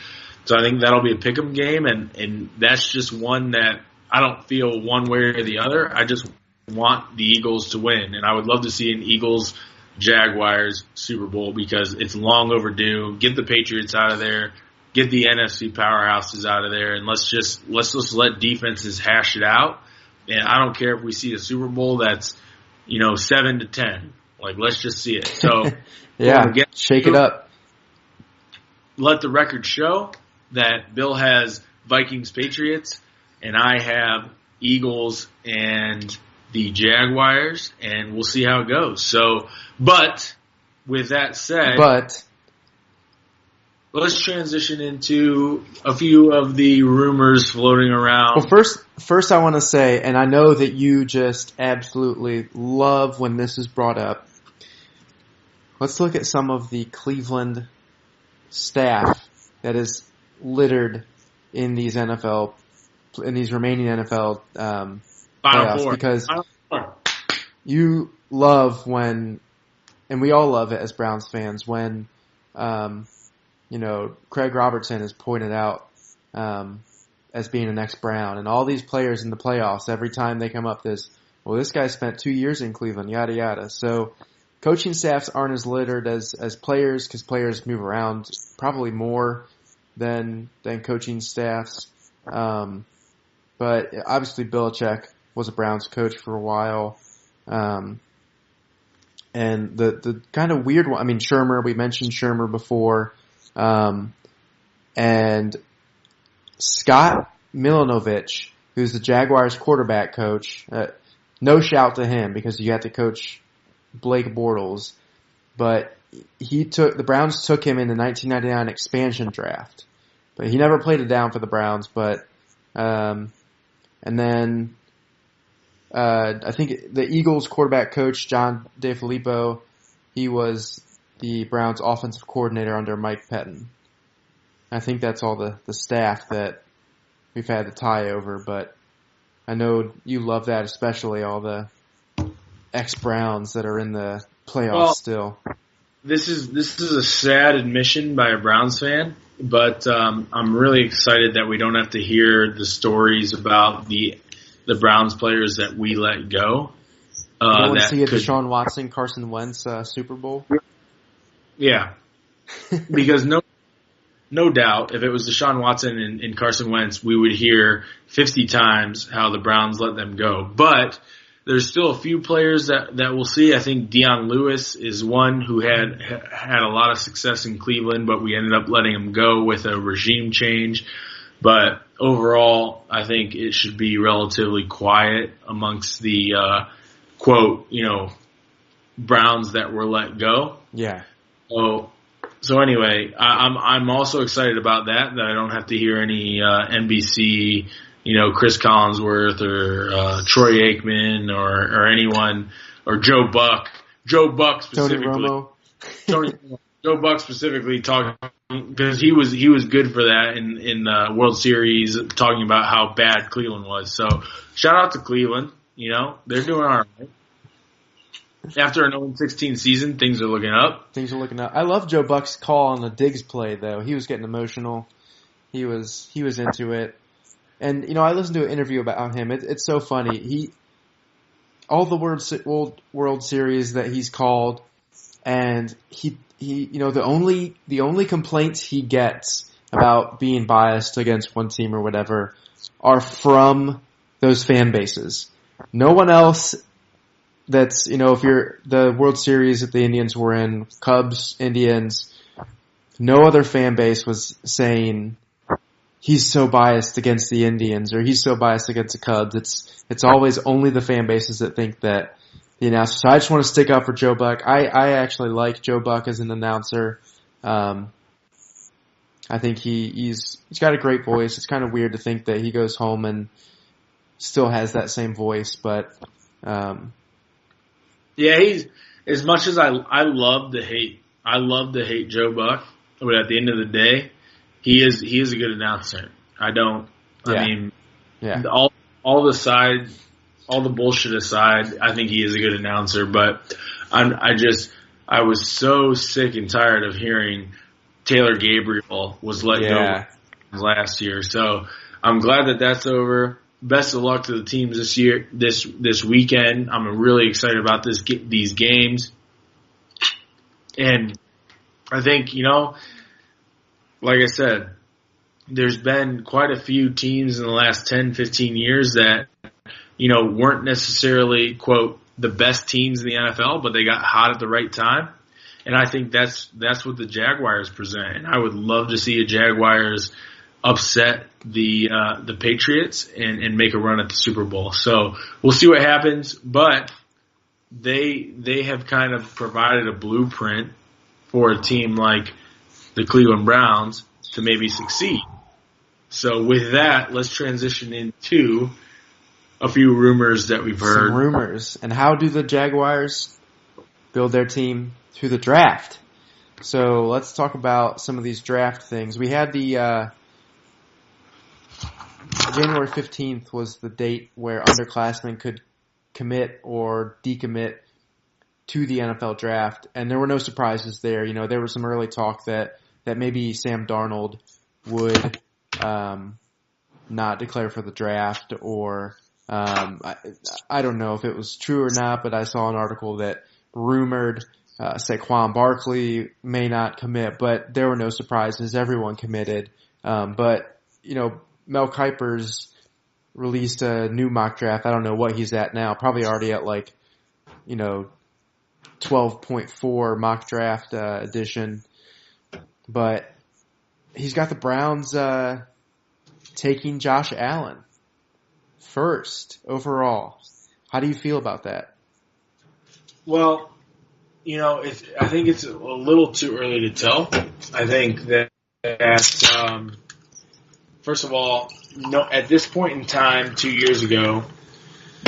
So I think that'll be a pick'em game, and that's just one that I don't feel one way or the other. I just want the Eagles to win, and I would love to see an Eagles-Jaguars Super Bowl because it's long overdue. Get the Patriots out of there. Get the NFC powerhouses out of there, and let's just let defenses hash it out. And I don't care if we see a Super Bowl that's 7-10. Like, let's just see it. So shake it up. Let the record show that Bill has Vikings Patriots, and I have Eagles and the Jaguars, and we'll see how it goes. So, but with that said, let's transition into a few of the rumors floating around. Well, first I want to say, and I know that you just absolutely love when this is brought up. Let's look at some of the Cleveland staff that is littered in these remaining NFL playoffs, because you love when, and we all love it as Browns fans, when Craig Robertson is pointed out as being an ex-Brown, and all these players in the playoffs, every time they come up, this guy spent 2 years in Cleveland, yada yada. So coaching staffs aren't as littered as players, because players move around probably more than coaching staffs. But obviously Belichick was a Browns coach for a while. And the kind of weird one, I mean, Shermer, we mentioned Shermer before. And Scott Milanovic, who's the Jaguars quarterback coach, no shout to him because you have to coach Blake Bortles, but the Browns took him in the 1999 expansion draft, but he never played it down for the Browns. But and then I think the Eagles quarterback coach John DeFilippo, he was the Browns offensive coordinator under Mike Pettin. I think that's all the staff that we've had the tie over, but I know you love that, especially all the ex-Browns that are in the playoffs still. This is a sad admission by a Browns fan, but I'm really excited that we don't have to hear the stories about the Browns players that we let go. You don't want to see a Deshaun Watson, Carson Wentz Super Bowl? Yeah, because no doubt, if it was Deshaun Watson and Carson Wentz, we would hear 50 times how the Browns let them go. But there's still a few players that we'll see. I think Dion Lewis is one who had a lot of success in Cleveland, but we ended up letting him go with a regime change. But overall, I think it should be relatively quiet amongst the Browns that were let go. Yeah. So anyway, I'm also excied about that I don't have to hear any NBC, Chris Collinsworth or Troy Aikman or anyone, or Joe Buck specifically. Joe Buck specifically talking, because he was good for that in the World Series, talking about how bad Cleveland was. So shout out to Cleveland. They're doing all right. After an 0-16 season, things are looking up. Things are looking up. I love Joe Buck's call on the Diggs play, though. He was getting emotional. He was into it. And, I listened to an interview about him. It's so funny. All the World Series that he's called, and the only complaints he gets about being biased against one team or whatever are from those fan bases. No one else that's, if you're the World Series that the Indians were in, Cubs, Indians, no other fan base was saying he's so biased against the Indians or he's so biased against the Cubs. It's always only the fan bases that think that the announcer. So I just want to stick up for Joe Buck. I actually like Joe Buck as an announcer. I think he's got a great voice. It's kind of weird to think that he goes home and still has that same voice, but yeah, he's as much as I love to hate Joe Buck, but at the end of the day, he is a good announcer. I mean, all the bullshit aside, I think he is a good announcer, but I was so sick and tired of hearing Taylor Gabriel was let go last year. So I'm glad that that's over. Best of luck to the teams this year, this weekend. I'm really excited about these games. And I think, like I said, there's been quite a few teams in the last 10, 15 years that, weren't necessarily, quote, the best teams in the NFL, but they got hot at the right time. And I think that's what the Jaguars present. And I would love to see a Jaguars upset the Patriots and make a run at the Super Bowl. So we'll see what happens, but they have kind of provided a blueprint for a team like the Cleveland Browns to maybe succeed. So with that, let's transition into a few rumors that we've heard. Some rumors. And how do the Jaguars build their team through the draft? So let's talk about some of these draft things. We had the January 15th was the date where underclassmen could commit or decommit to the NFL draft, and there were no surprises there. There was some early talk that maybe Sam Darnold would not declare for the draft, or I don't know if it was true or not, but I saw an article that rumored Saquon Barkley may not commit, but there were no surprises. Everyone committed. But Mel Kiper's released a new mock draft. I don't know what he's at now. Probably already at 12.4 mock draft edition. But he's got the Browns taking Josh Allen first overall. How do you feel about that? Well, I think it's a little too early to tell. I think that first of all, at this point in time, 2 years ago,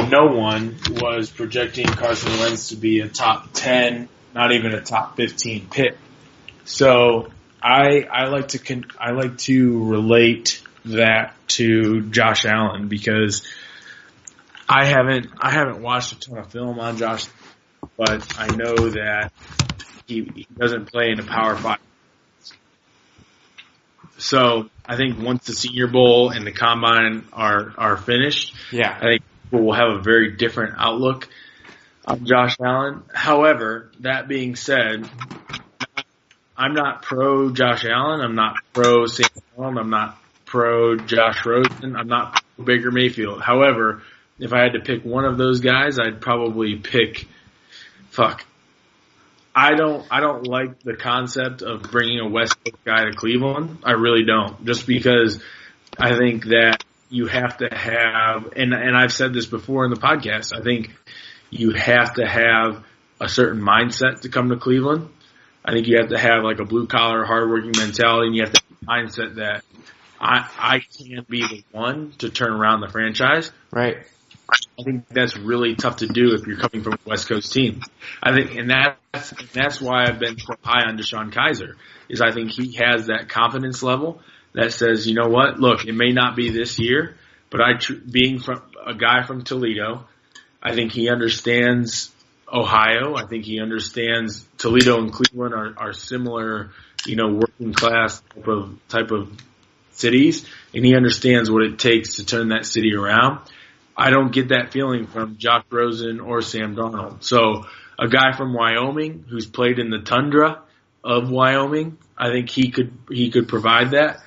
no one was projecting Carson Wentz to be a top 10, not even a top 15 pick. So I like to relate that to Josh Allen because I haven't watched a ton of film on Josh, but I know that he doesn't play in a Power 5. So I think once the Senior Bowl and the Combine are finished, I think people will have a very different outlook on Josh Allen. However, that being said, I'm not pro Josh Allen. I'm not pro Sam Allen. I'm not pro Josh Rosen. I'm not pro Baker Mayfield. However, if I had to pick one of those guys, I'd probably pick I don't like the concept of bringing a West Coast guy to Cleveland. I really don't. Just because I think that you have to have, and I've said this before in the podcast, I think you have to have a certain mindset to come to Cleveland. I think you have to have a blue-collar, hardworking mentality, and you have to have a mindset that I can be the one to turn around the franchise. Right. I think that's really tough to do if you're coming from a West Coast team. I think, and that's why I've been so high on DeShone Kizer, is I think he has that confidence level that says, you know what, look, it may not be this year, but being from a guy from Toledo, I think he understands Ohio. I think he understands Toledo and Cleveland are similar, working class type of cities, and he understands what it takes to turn that city around. I don't get that feeling from Josh Rosen or Sam Darnold. So a guy from Wyoming who's played in the tundra of Wyoming, I think he could provide that.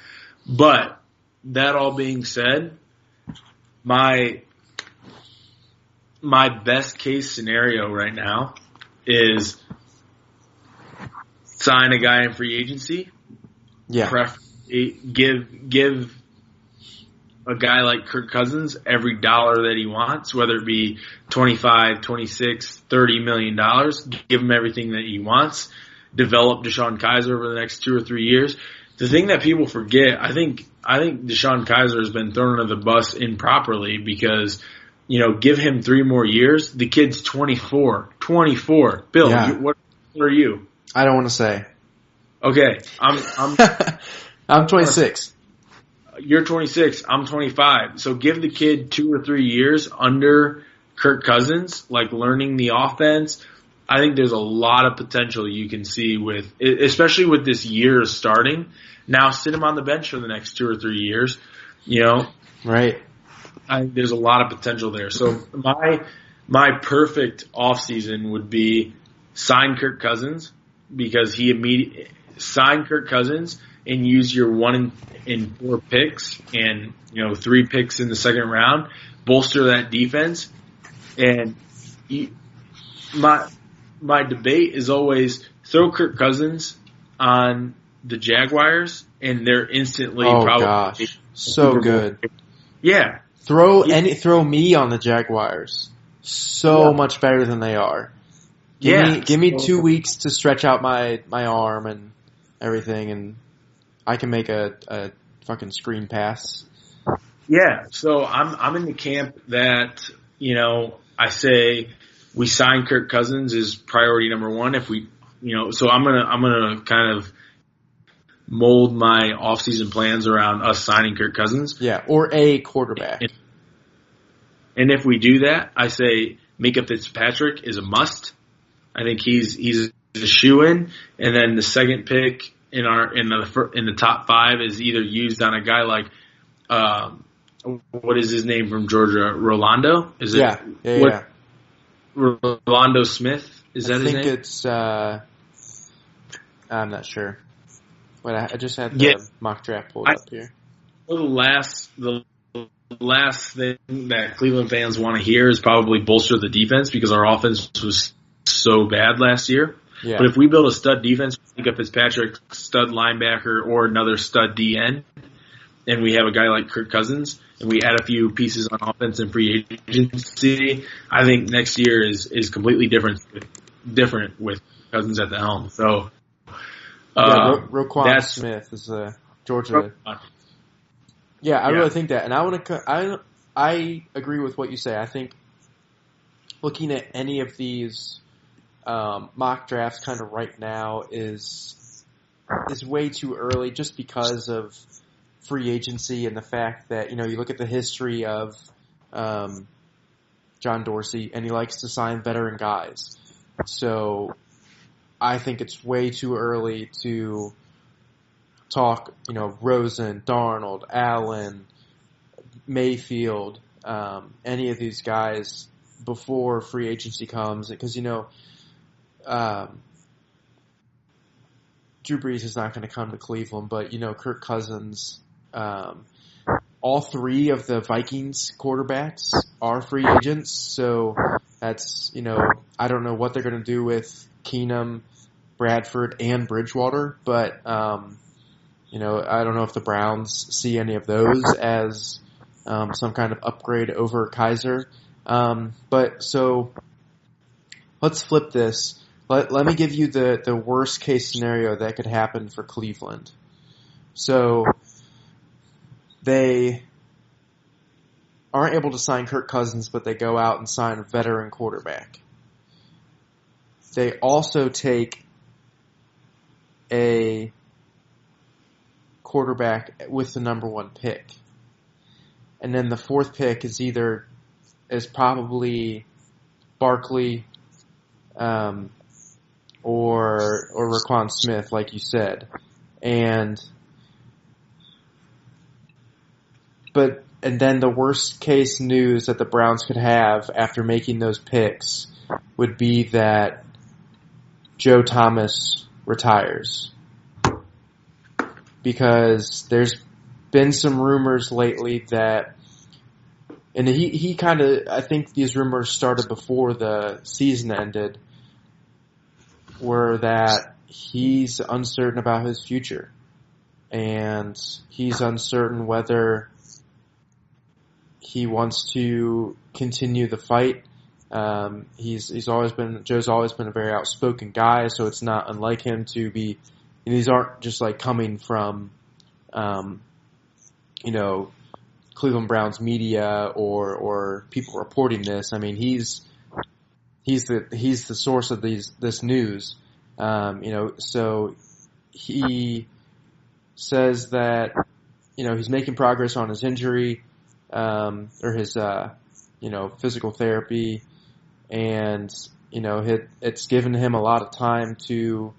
But that all being said, my best case scenario right now is sign a guy in free agency. Yeah. Give a guy like Kirk Cousins every dollar that he wants, whether it be $25, $26, $30 million. Give him everything that he wants. Develop Deshaun Kaiser over the next 2 or 3 years. The thing that people forget, I think Deshaun Kaiser has been thrown under the bus improperly because, give him 3 more years. The kid's 24. 24. Bill, Yeah. What are you? I don't want to say. Okay, I'm 26. You're 26. I'm 25. So give the kid 2 or 3 years under Kirk Cousins, like learning the offense. I think there's a lot of potential you can see especially with this year starting. Now sit him on the bench for the next 2 or 3 years. Right. I think there's a lot of potential there. So my perfect offseason would be sign Kirk Cousins because sign Kirk Cousins and use your 1 and 4 picks and 3 picks in the second round, bolster that defense. And my debate is always throw Kirk Cousins on the Jaguars and they're instantly probably so good. Yeah. Throw me on the Jaguars. Much better than they are. Give me 2 weeks to stretch out my arm and everything, and I can make a fucking screen pass. Yeah. So I'm in the camp that I say we sign Kirk Cousins is priority number 1. If we so I'm gonna kind of mold my offseason plans around us signing Kirk Cousins. Yeah, or a quarterback. And if we do that, I say Micah Fitzpatrick is a must. I think he's a shoo-in, and then the second pick in the top 5 is either used on a guy like what is his name from Georgia? Rolando? Is it? Yeah. Rolando Smith? Is that his name? I think it's. I'm not sure. Wait, I just had the mock draft pulled up here. The last thing that Cleveland fans want to hear is probably bolster the defense because our offense was so bad last year. Yeah. But if we build a stud defense, pick up Fitzpatrick, stud linebacker, or another stud DN, and we have a guy like Kirk Cousins, and we add a few pieces on offense and free agency, I think next year is completely different with Cousins at the helm. So, Roquan Smith is Georgia. Yeah, I really think that, and I agree with what you say. I think looking at any of these mock drafts kind of right now is way too early, just because of free agency and the fact that you look at the history of John Dorsey, and he likes to sign veteran guys. So I think it's way too early to talk, Rosen, Darnold, Allen, Mayfield, any of these guys before free agency comes, because Drew Brees is not going to come to Cleveland, but Kirk Cousins, all 3 of the Vikings quarterbacks are free agents, so that's I don't know what they're going to do with Keenum, Bradford, and Bridgewater, but I don't know if the Browns see any of those as some kind of upgrade over Kaiser. But so let's flip this. Let me give you the worst case scenario that could happen for Cleveland. So they aren't able to sign Kirk Cousins, but they go out and sign a veteran quarterback. They also take a quarterback with the number 1 pick. And then the 4th pick is probably Barkley or Roquan Smith, like you said, and then the worst case news that the Browns could have after making those picks would be that Joe Thomas retires, because there's been some rumors lately that, and he kind of, I think these rumors started before the season ended, were that he's uncertain about his future, and he's uncertain whether he wants to continue the fight. Joe's always been a very outspoken guy, so it's not unlike him to be, and these aren't just like coming from, Cleveland Browns media or people reporting this. I mean, he's the source of this news. So he says that, he's making progress on his injury, or his, physical therapy, and, it's given him a lot of time to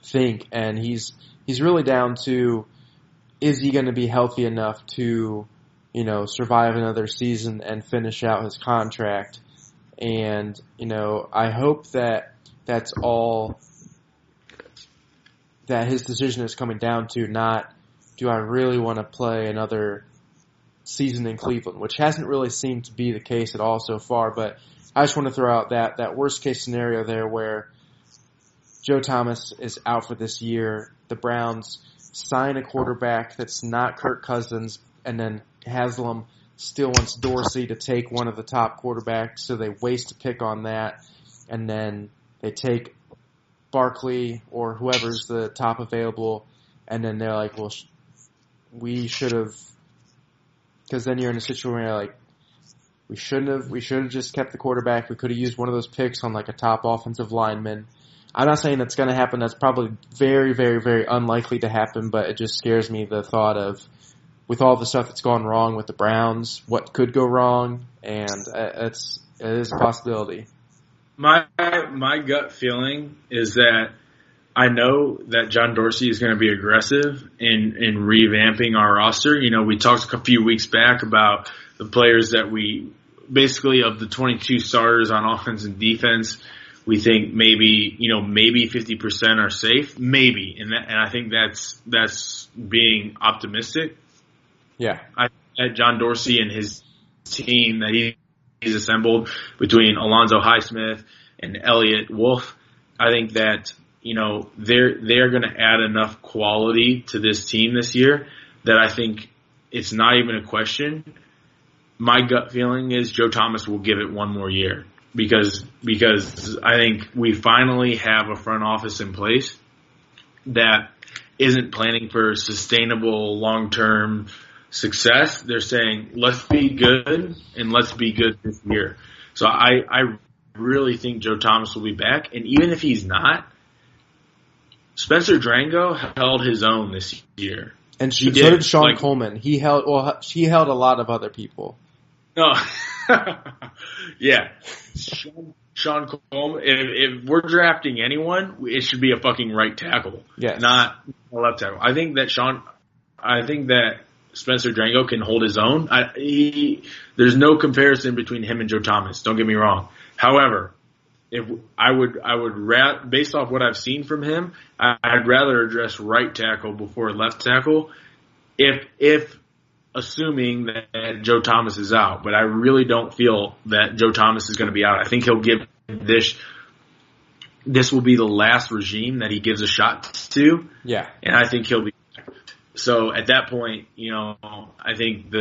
think, and he's really down to, is he going to be healthy enough to, survive another season and finish out his contract? And, I hope that that's all that his decision is coming down to, not, do I really want to play another season in Cleveland, which hasn't really seemed to be the case at all so far. But I just want to throw out that worst case scenario there where Joe Thomas is out for this year. The Browns sign a quarterback that's not Kirk Cousins, and then Haslam still wants Dorsey to take one of the top quarterbacks, so they waste a pick on that, and then they take Barkley or whoever's the top available, and then they're like, well, we should have, because then you're in a situation where you're like, we should have just kept the quarterback. We could have used one of those picks on like a top offensive lineman. I'm not saying that's going to happen. That's probably very, very, very unlikely to happen, but it just scares me, the thought of, with all the stuff that's gone wrong with the Browns, what could go wrong, and it is a possibility. My gut feeling is that I know that John Dorsey is going to be aggressive in revamping our roster. We talked a few weeks back about the players that we, basically of the 22 starters on offense and defense, we think maybe 50% are safe, maybe, and I think that's being optimistic. Yeah, I at John Dorsey and his team that he's assembled between Alonzo Highsmith and Elliott Wolf. I think that they're going to add enough quality to this team this year that I think it's not even a question. My gut feeling is Joe Thomas will give it one more year. Because I think we finally have a front office in place that isn't planning for sustainable long-term success. They're saying, let's be good, and let's be good this year. So I really think Joe Thomas will be back. And even if he's not, Spencer Drango held his own this year. And so did Sean Coleman. He held a lot of other people. No. Yeah. Sean Coleman, if we're drafting anyone, it should be a fucking right tackle. Yes. Not a left tackle. I think that Spencer Drango can hold his own. There's no comparison between him and Joe Thomas. Don't get me wrong. However, if I would based off what I've seen from him, I'd rather address right tackle before left tackle. If assuming that Joe Thomas is out, but I really don't feel that Joe Thomas is going to be out. I think he'll give this will be the last regime that he gives a shot to. Yeah. And I think he'll be back. So at that point, I think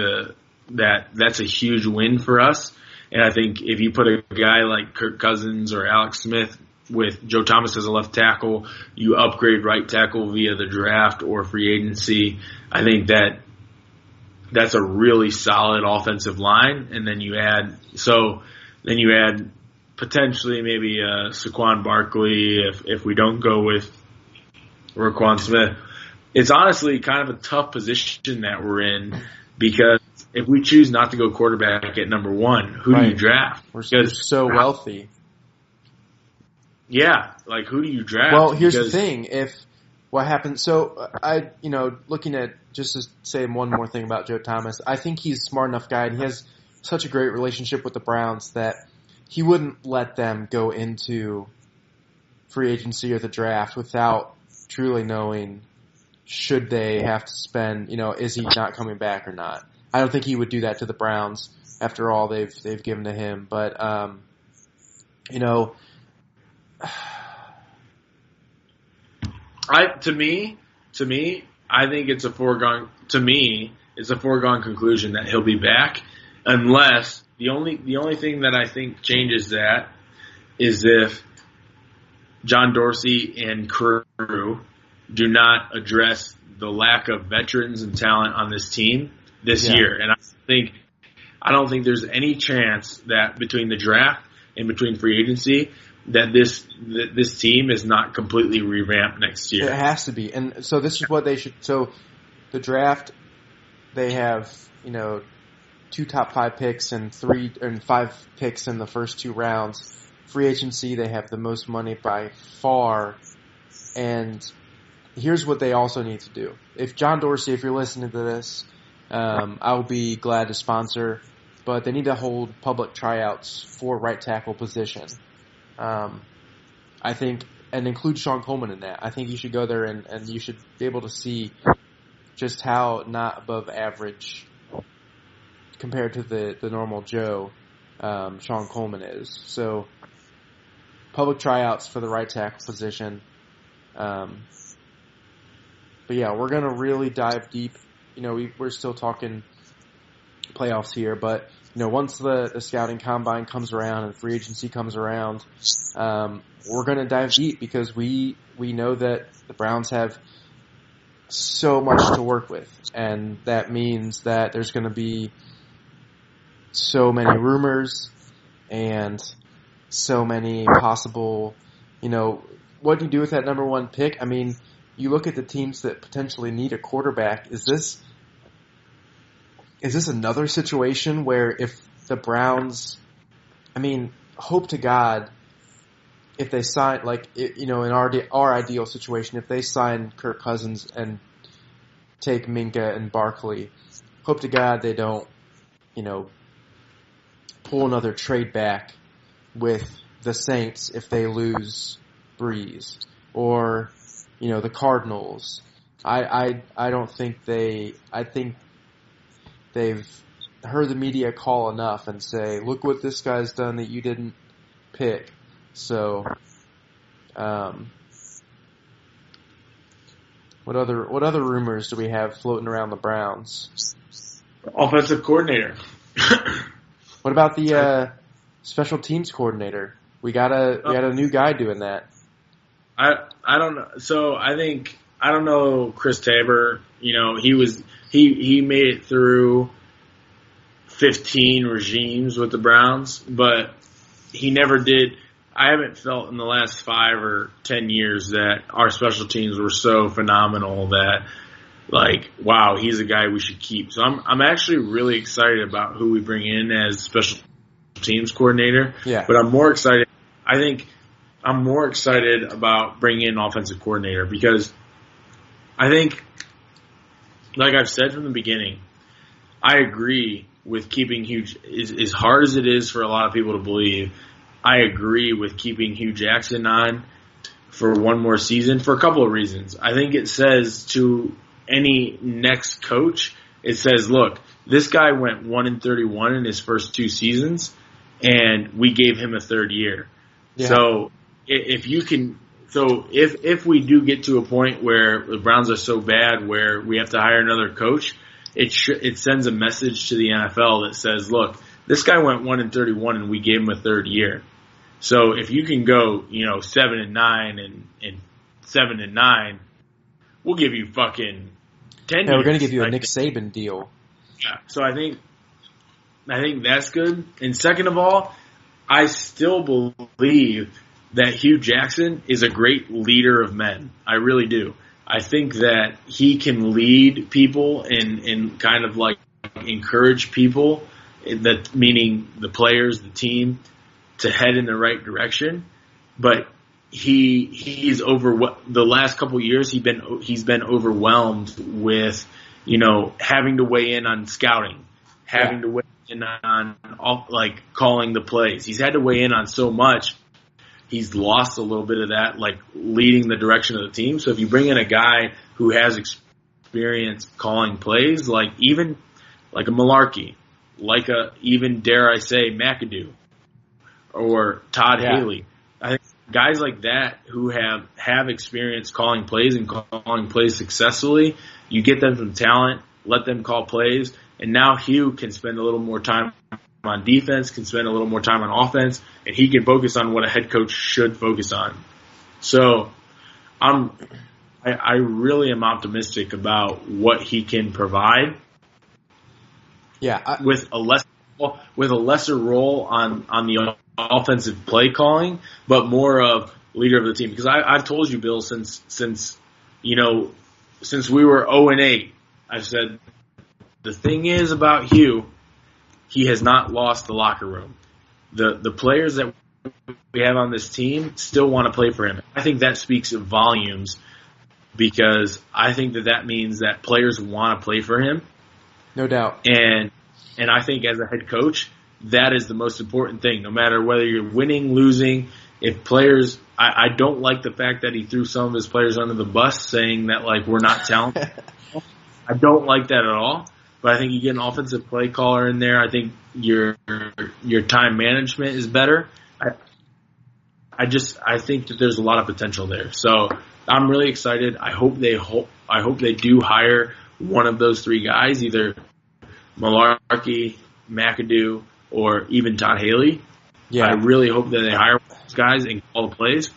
that's a huge win for us. And I think if you put a guy like Kirk Cousins or Alex Smith with Joe Thomas as a left tackle, you upgrade right tackle via the draft or free agency. I think that's a really solid offensive line. And then you add potentially maybe Saquon Barkley if we don't go with Roquan Smith. It's honestly kind of a tough position that we're in, because if we choose not to go quarterback at number one, who do you draft? We're so wealthy. Yeah, like who do you draft? Well, here's the thing. If what happens, so looking at, just to say one more thing about Joe Thomas, I think he's a smart enough guy, and he has such a great relationship with the Browns that he wouldn't let them go into free agency or the draft without truly knowing should they have to spend, is he not coming back or not. I don't think he would do that to the Browns after all they've given to him, but To me, I think it's a foregone conclusion that he'll be back, unless the only thing that I think changes that is if John Dorsey and crew do not address the lack of veterans and talent on this team this year. And I don't think there's any chance that between the draft and between free agency that this team is not completely revamped next year. It has to be. And so this is what they should. So the draft, they have, 2 top 5 picks and 5 picks in the first 2 rounds. Free agency, they have the most money by far. And here's what they also need to do. If John Dorsey, if you're listening to this, I'll be glad to sponsor, but they need to hold public tryouts for right tackle position. I think, and include Sean Coleman in that. I think you should go there and you should be able to see just how not above average compared to the normal Joe, Sean Coleman is. So, public tryouts for the right tackle position. But yeah, we're going to really dive deep. We're still talking playoffs here, but once the scouting combine comes around and free agency comes around, we're going to dive deep because we know that the Browns have so much to work with, and that means that there's going to be so many rumors and so many possible, what do you do with that number 1 pick? I mean, you look at the teams that potentially need a quarterback. Is this another situation where if the Browns, hope to God, if they sign, in our ideal situation, if they sign Kirk Cousins and take Minka and Barkley, hope to God they don't, pull another trade back with the Saints if they lose Breeze, or, the Cardinals. I don't think I think they've heard the media call enough and say, look what this guy's done that you didn't pick. So, what other rumors do we have floating around the Browns? Offensive coordinator. What about the special teams coordinator? We got a new guy doing that. I don't know. So I don't know Chris Tabor. He made it through 15 regimes with the Browns, but he never did. I haven't felt in the last 5 or 10 years that our special teams were so phenomenal that, wow, he's a guy we should keep. So I'm actually really excited about who we bring in as special teams coordinator. Yeah. But I'm more excited. I think I'm more excited about bringing in offensive coordinator because I think, like I've said from the beginning, I agree with keeping as hard as it is for a lot of people to believe, I agree with keeping Hugh Jackson on for one more season for a couple of reasons. I think it says to any next coach, it says, look, this guy went 1-31 in his first 2 seasons, and we gave him a 3rd year. Yeah. So if we do get to a point where the Browns are so bad where we have to hire another coach, it sends a message to the NFL that says, look, this guy went 1-31 and we gave him a 3rd year. So if you can go, 7-9 and 7-9, we'll give you fucking 10 years. We're going to give you a Nick Saban deal. Yeah. So I think that's good. And second of all, I still believe that Hugh Jackson is a great leader of men. I really do. I think that he can lead people and kind of encourage people, meaning the players, the team, to head in the right direction. But he's over the last couple of years he's been overwhelmed with, having to weigh in on scouting, having to weigh in on calling the plays. He's had to weigh in on so much. He's lost a little bit of that, leading the direction of the team. So if you bring in a guy who has experience calling plays, even a Mularkey, even dare I say McAdon't or Todd Haley, I think guys like that who have experience calling plays and calling plays successfully, you get them some talent, let them call plays, and now Hugh can spend a little more time on defense, can spend a little more time on offense, and he can focus on what a head coach should focus on. So I really am optimistic about what he can provide. Yeah, with a lesser role on the offensive play calling, but more of leader of the team. Because I've told you, Bill, since we were 0-8, I've said the thing is about Hugh, he has not lost the locker room. The players that we have on this team still want to play for him. I think that speaks volumes, because I think that means that players want to play for him. No doubt. And I think as a head coach, that is the most important thing. No matter whether you're winning, losing, if players, I don't like the fact that he threw some of his players under the bus, saying that we're not talented. I don't like that at all. But I think you get an offensive play caller in there. I think your time management is better. I think that there's a lot of potential there. So I'm really excited. I hope they do hire one of those three guys, either Mularkey, McAdon't, or even Todd Haley. Yeah. I really hope that they hire those guys and call the plays.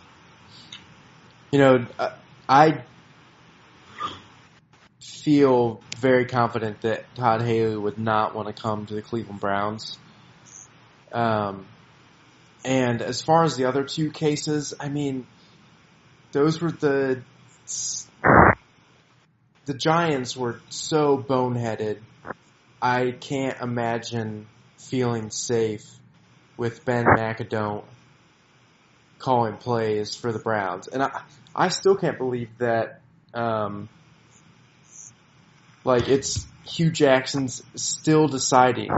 I feel very confident that Todd Haley would not want to come to the Cleveland Browns. And as far as the other two cases, those were the Giants were so boneheaded. I can't imagine feeling safe with Ben McAdon't calling plays for the Browns. And I still can't believe that it's Hugh Jackson's still deciding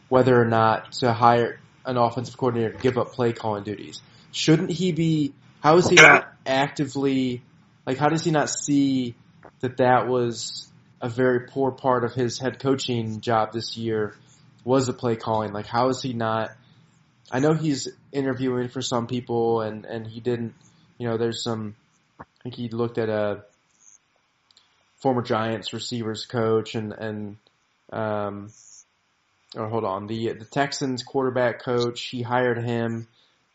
whether or not to hire an offensive coordinator to give up play calling duties. Shouldn't he be, how is he not actively, how does he not see that was a very poor part of his head coaching job this year was the play calling? How is he not, I know he's interviewing for some people and he didn't, there's some, I think he looked at a former Giants receivers coach the Texans quarterback coach, he hired him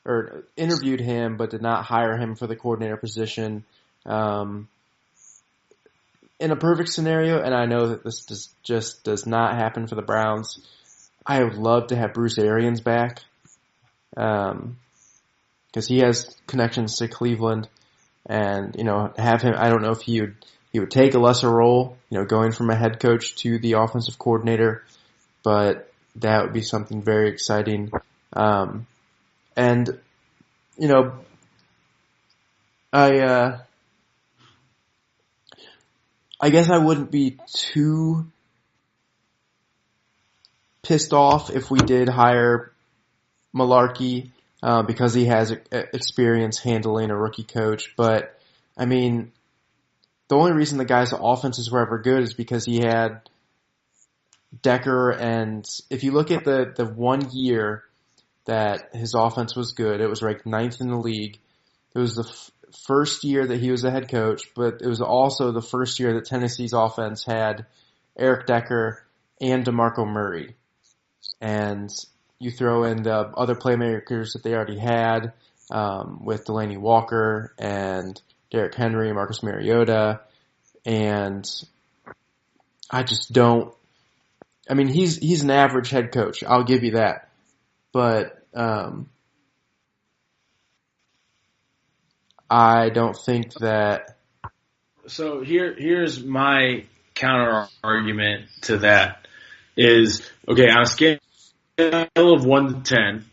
or interviewed him but did not hire him for the coordinator position. In a perfect scenario, and I know that this just does not happen for the Browns, I would love to have Bruce Arians back, because he has connections to Cleveland, and have him. I don't know if he would take a lesser role, going from a head coach to the offensive coordinator, but that would be something very exciting. I guess I wouldn't be too pissed off if we did hire Mularkey, because he has experience handling a rookie coach. But, the only reason the guy's offenses were ever good is because he had Decker, and if you look at the 1 year that his offense was good, it was ranked 9th in the league. It was the first year that he was a head coach, but it was also the first year that Tennessee's offense had Eric Decker and DeMarco Murray. And you throw in the other playmakers that they already had, with Delaney Walker and Derrick Henry, Marcus Mariota, and I just don't. He's an average head coach. I'll give you that, but I don't think that. So here's my counter argument to that is, okay, on a scale of 1 to 10,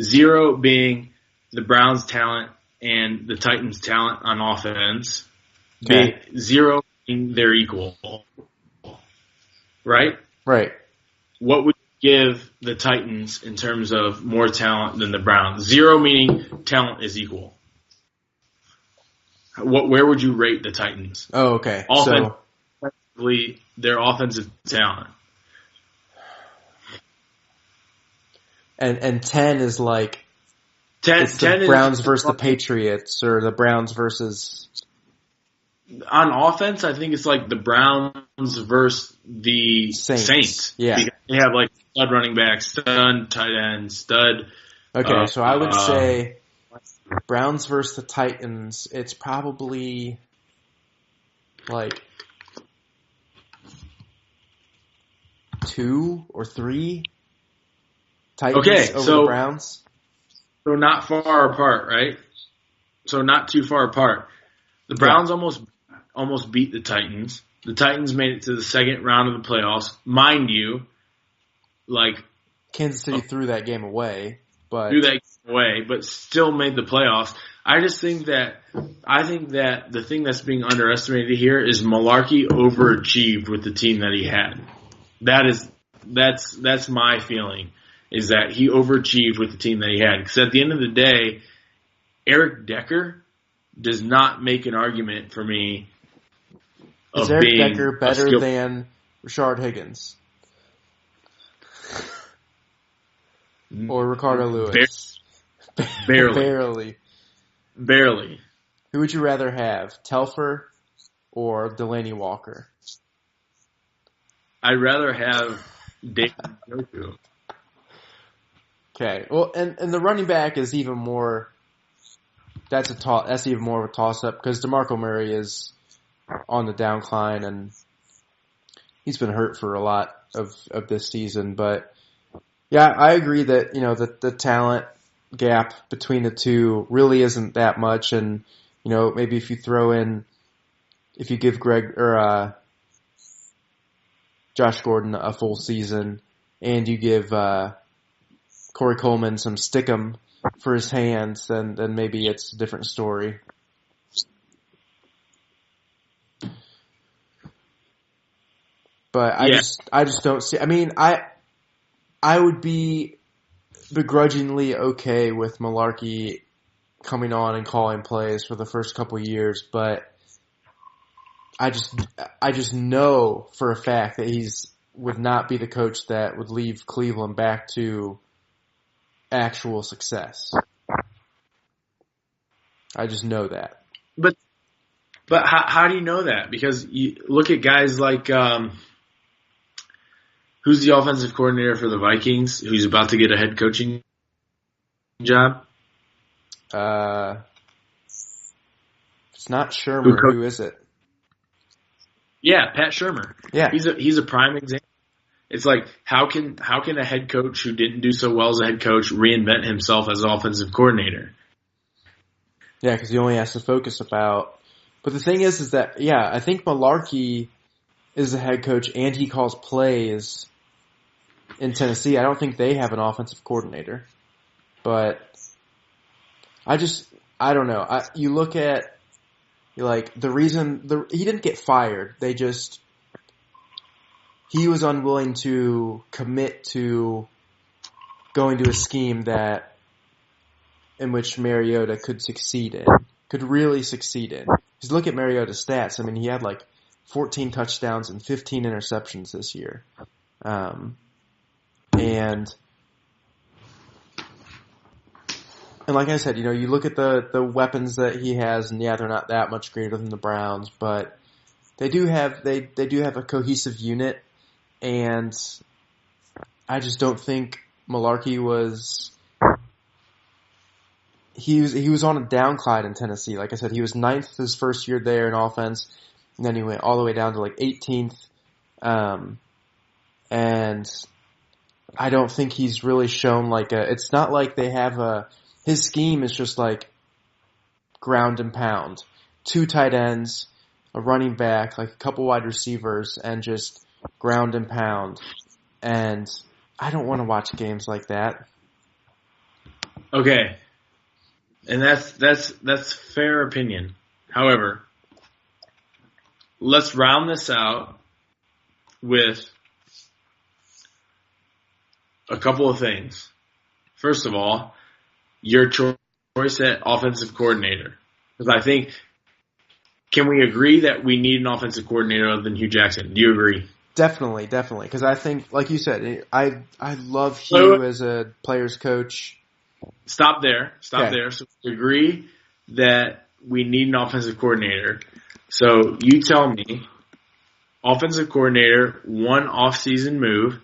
0 being the Browns' talent and the Titans' talent on offense. Okay. 0 meaning they're equal. Right? Right. What would you give the Titans in terms of more talent than the Browns? 0 meaning talent is equal. Where would you rate the Titans? Oh, okay. Offensively, their offensive talent. And 10 is like 10 it's the Browns versus the Patriots, or the Browns versus... On offense, I think it's like the Browns versus the Saints. Yeah. Because they have like stud running back, stud tight end, stud. Okay, so I would say Browns versus the Titans, it's probably like 2 or 3 Titans over the Browns. So not far apart, right? So not too far apart. The Browns almost beat the Titans. The Titans made it to the second round of the playoffs. Mind you, like Kansas City threw that game away, but still made the playoffs. I think that the thing that's being underestimated here is Mularkey overachieved with the team that he had. That's my feeling, is that he overachieved with the team that he had. Because at the end of the day, Eric Decker does not make an argument for me of is Eric being Decker better than Rashard Higgins? Or Ricardo Lewis? Barely. Barely. Who would you rather have, Telfer or Delaney Walker? I'd rather have David Njoku. Okay. Well, and the running back is even more. That's even more of a toss-up because DeMarco Murray is on the downcline and he's been hurt for a lot of this season. But yeah, I agree that the talent gap between the two really isn't that much, and maybe if you give Josh Gordon a full season and you give Corey Coleman some stickum for his hands, then maybe it's a different story. But I just don't see. I mean, I would be begrudgingly okay with Mularkey coming on and calling plays for the first couple years, but I just know for a fact that would not be the coach that would leave Cleveland back to actual success. I just know that. But how do you know that? Because you look at guys like who's the offensive coordinator for the Vikings, who's about to get a head coaching job? It's not Shermer. Who is it? Yeah, Pat Shermer. Yeah, he's a prime example. It's like how can a head coach who didn't do so well as a head coach reinvent himself as an offensive coordinator? Yeah, because he only has to focus about. But the thing is that I think Mularkey is the head coach and he calls plays in Tennessee. I don't think they have an offensive coordinator, but I don't know. You look at the reason he didn't get fired. He was unwilling to commit to going to a scheme in which Mariota could really succeed in. Because look at Mariota's stats. I mean, he had 14 touchdowns and 15 interceptions this year. And like I said, you look at the weapons that he has, and they're not that much greater than the Browns, but they do have a cohesive unit, and I just don't think Mularkey was. He was on a downcline in Tennessee. Like I said, he was 9th his first year there in offense, and then he went all the way down to 18th. And I don't think he's really shown it's not like they have his scheme is just ground and pound. 2 tight ends, a running back, a couple wide receivers, and just ground and pound. And I don't want to watch games like that. Okay. And that's fair opinion. However, let's round this out with a couple of things. First of all, your choice at offensive coordinator. Because I think, can we agree that we need an offensive coordinator other than Hugh Jackson? Do you agree? Definitely. Because I think, like you said, I love Hugh as a player's coach. Stop there. Okay. So we agree that we need an offensive coordinator. So you tell me, offensive coordinator, one off-season move,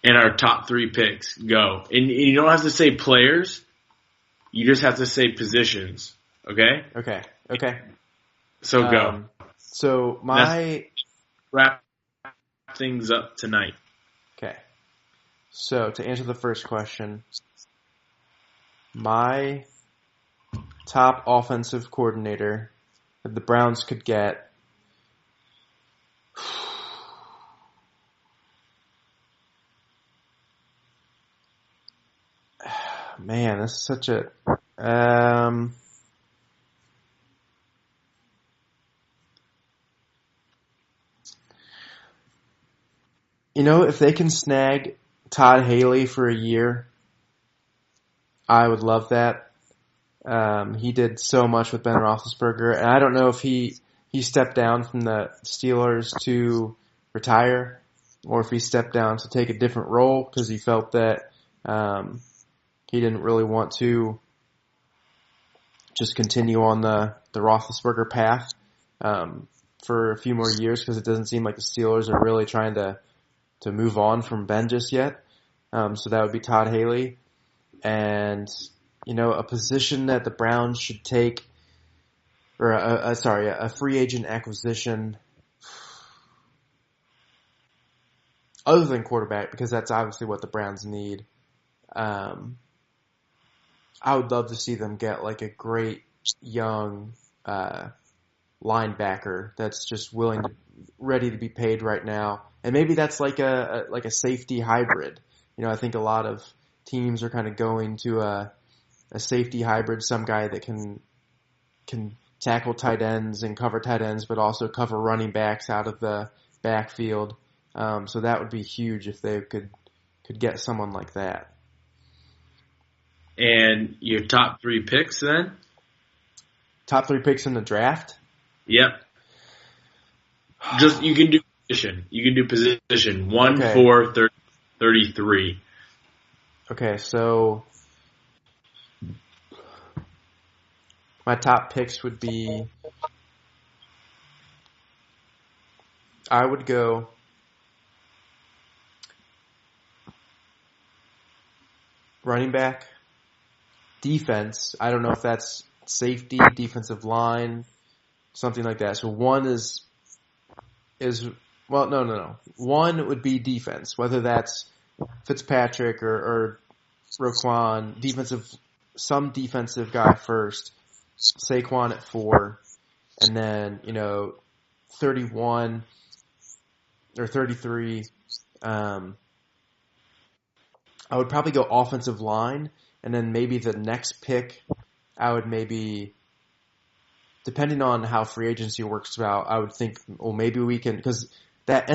and our top 3 picks. Go. And you don't have to say players. You just have to say positions. Okay? Okay. So go. So Let's wrap things up tonight. Okay. So to answer the first question, my top offensive coordinator that the Browns could get, man, this is such a if they can snag Todd Haley for a year, I would love that. He did so much with Ben Roethlisberger, and I don't know if he stepped down from the Steelers to retire, or if he stepped down to take a different role because he felt that he didn't really want to just continue on the Roethlisberger path for a few more years, because it doesn't seem like the Steelers are really trying to move on from Ben just yet. So that would be Todd Haley. And, a position that the Browns should take, or a free agent acquisition other than quarterback, because that's obviously what the Browns need. I would love to see them get like a great young linebacker that's just ready to be paid right now. And maybe that's like a safety hybrid. I think a lot of teams are kind of going to a safety hybrid, some guy that can tackle tight ends and cover tight ends, but also cover running backs out of the backfield. So that would be huge if they could get someone like that. And your top 3 picks then? Top 3 picks in the draft? Yep. You can do position. You can do position 1, Okay. 4, 33. Okay, so my top picks would be, I would go running back, defense. I don't know if that's safety, defensive line, something like that. So one is well, no. One would be defense, whether that's Fitzpatrick or Roquan, some defensive guy first, Saquon at 4, and then, 31 or 33, I would probably go offensive line, and then maybe the next pick, I would maybe, depending on how free agency works out, I would think, well, maybe we can, because that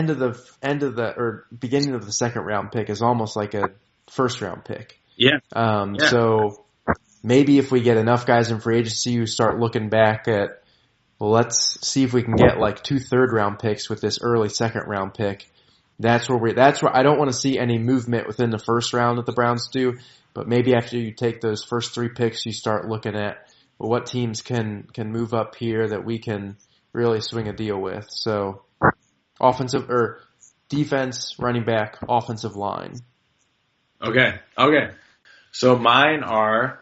beginning of the second round pick is almost like a first round pick. Yeah. So maybe if we get enough guys in free agency who start looking back at, well, let's see if we can get like 2 third-round picks with this early second-round pick. That's where I don't want to see any movement within the first round that the Browns do, but maybe after you take those first 3 picks, you start looking at, well, what teams can move up here that we can really swing a deal with. So offensive or defense, running back, offensive line. Okay. So mine are,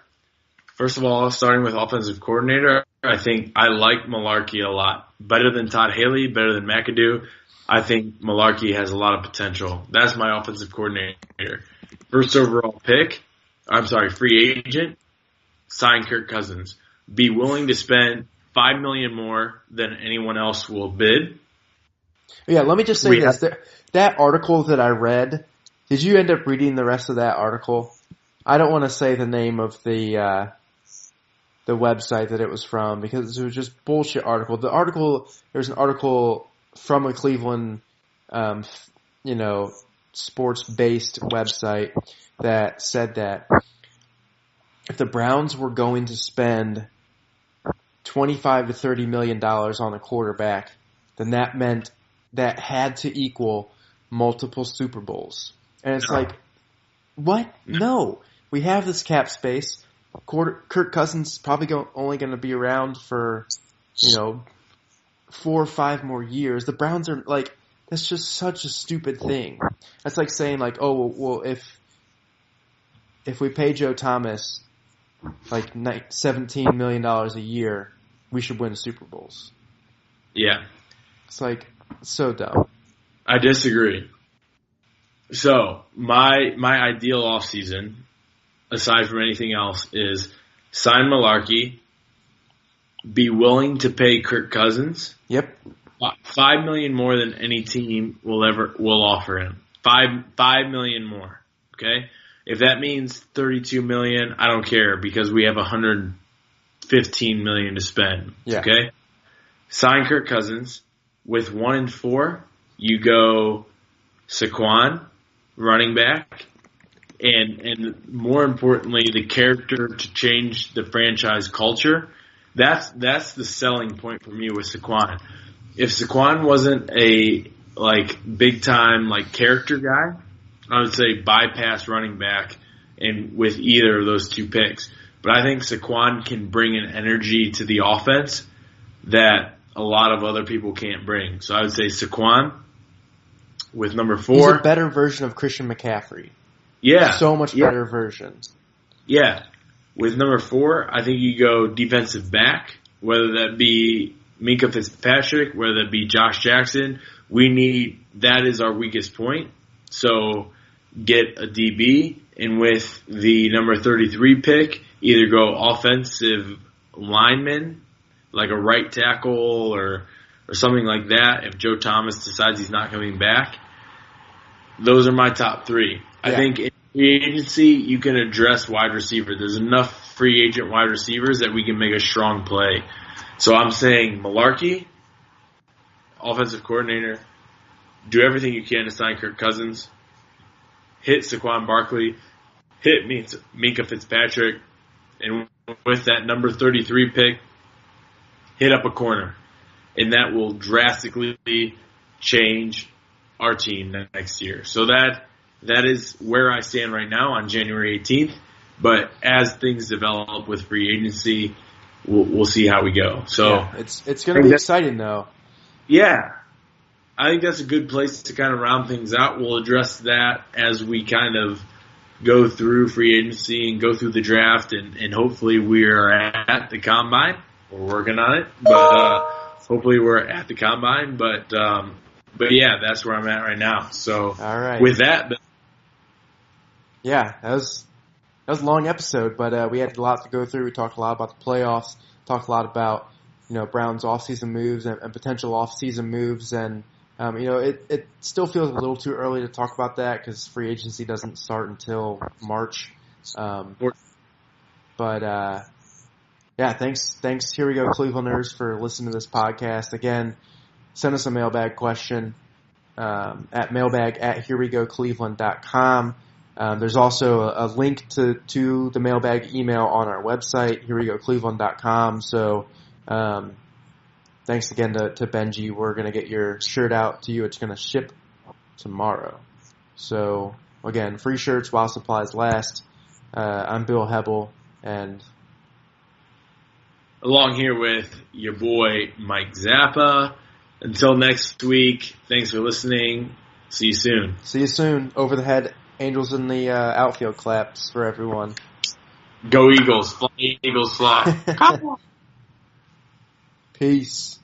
first of all, starting with offensive coordinator, I think I like Mularkey a lot. Better than Todd Haley, better than McAdon't. I think Mularkey has a lot of potential. That's my offensive coordinator. First overall pick, free agent, sign Kirk Cousins. Be willing to spend $5 million more than anyone else will bid. Yeah, let me just say this. That article that I read, did you end up reading the rest of that article? I don't want to say the name of the the website that it was from because it was just bullshit article. There's an article from a Cleveland, sports-based website that said that if the Browns were going to spend $25 to $30 million on a quarterback, then that meant that had to equal multiple Super Bowls. And it's like, what? No. We have this cap space. Kirk Cousins is probably only going to be around for, 4 or 5 more years. The Browns are like, that's just such a stupid thing. That's like saying like, oh, well, if we pay Joe Thomas like $17 million a year, we should win Super Bowls. Yeah. It's like, so dumb. I disagree. So, my ideal offseason, aside from anything else, is sign Mularkey, be willing to pay Kirk Cousins. Yep. $5 million more than any team will offer him. $5 million more. Okay? If that means $32 million, I don't care because we have $115 million to spend. Yeah. Okay? Sign Kirk Cousins. With 1 and 4, you go Saquon, running back, and more importantly, the character to change the franchise culture. That's the selling point for me with Saquon. If Saquon wasn't a big time character guy, I would say bypass running back and with either of those 2 picks. But I think Saquon can bring an energy to the offense that a lot of other people can't bring. So I would say Saquon with number 4. He's a better version of Christian McCaffrey. Yeah. So much better version. Yeah. With number 4, I think you go defensive back, whether that be Minkah Fitzpatrick, whether that be Josh Jackson. That is our weakest point. So get a DB, and with the number 33 pick, either go offensive lineman, like a right tackle or something like that, if Joe Thomas decides he's not coming back. Those are my top 3. I think in free agency, you can address wide receiver. There's enough free agent wide receivers that we can make a strong play. So I'm saying Mularkey, offensive coordinator, do everything you can to sign Kirk Cousins, hit Saquon Barkley, hit Minkah Fitzpatrick, and with that number 33 pick, hit up a corner. And that will drastically change our team next year. So that is where I stand right now on January 18th. But as things develop with free agency, we'll see how we go. So yeah, it's going to be exciting, though. Yeah. I think that's a good place to kind of round things out. We'll address that as we kind of go through free agency and go through the draft, and hopefully we're at the combine. We're working on it, but hopefully we're at the combine. But yeah, that's where I'm at right now. So all right. With that, yeah, that was a long episode, but we had a lot to go through. We talked a lot about the playoffs, talked a lot about Browns off-season moves and potential off-season moves, and it still feels a little too early to talk about that because free agency doesn't start until March. Yeah, thanks. Here we go, Clevelanders, for listening to this podcast. Again, send us a mailbag question at mailbag@herewegocleveland.com. There's also a link to the mailbag email on our website, herewegocleveland.com. So thanks again to Benji. We're going to get your shirt out to you. It's going to ship tomorrow. So, again, free shirts while supplies last. I'm Bill Hebel, and along here with your boy Mike Zappa. Until next week, thanks for listening. See you soon. See you soon. Over the head, Angels in the outfield claps for everyone. Go Eagles. Fly, Eagles, fly. Peace.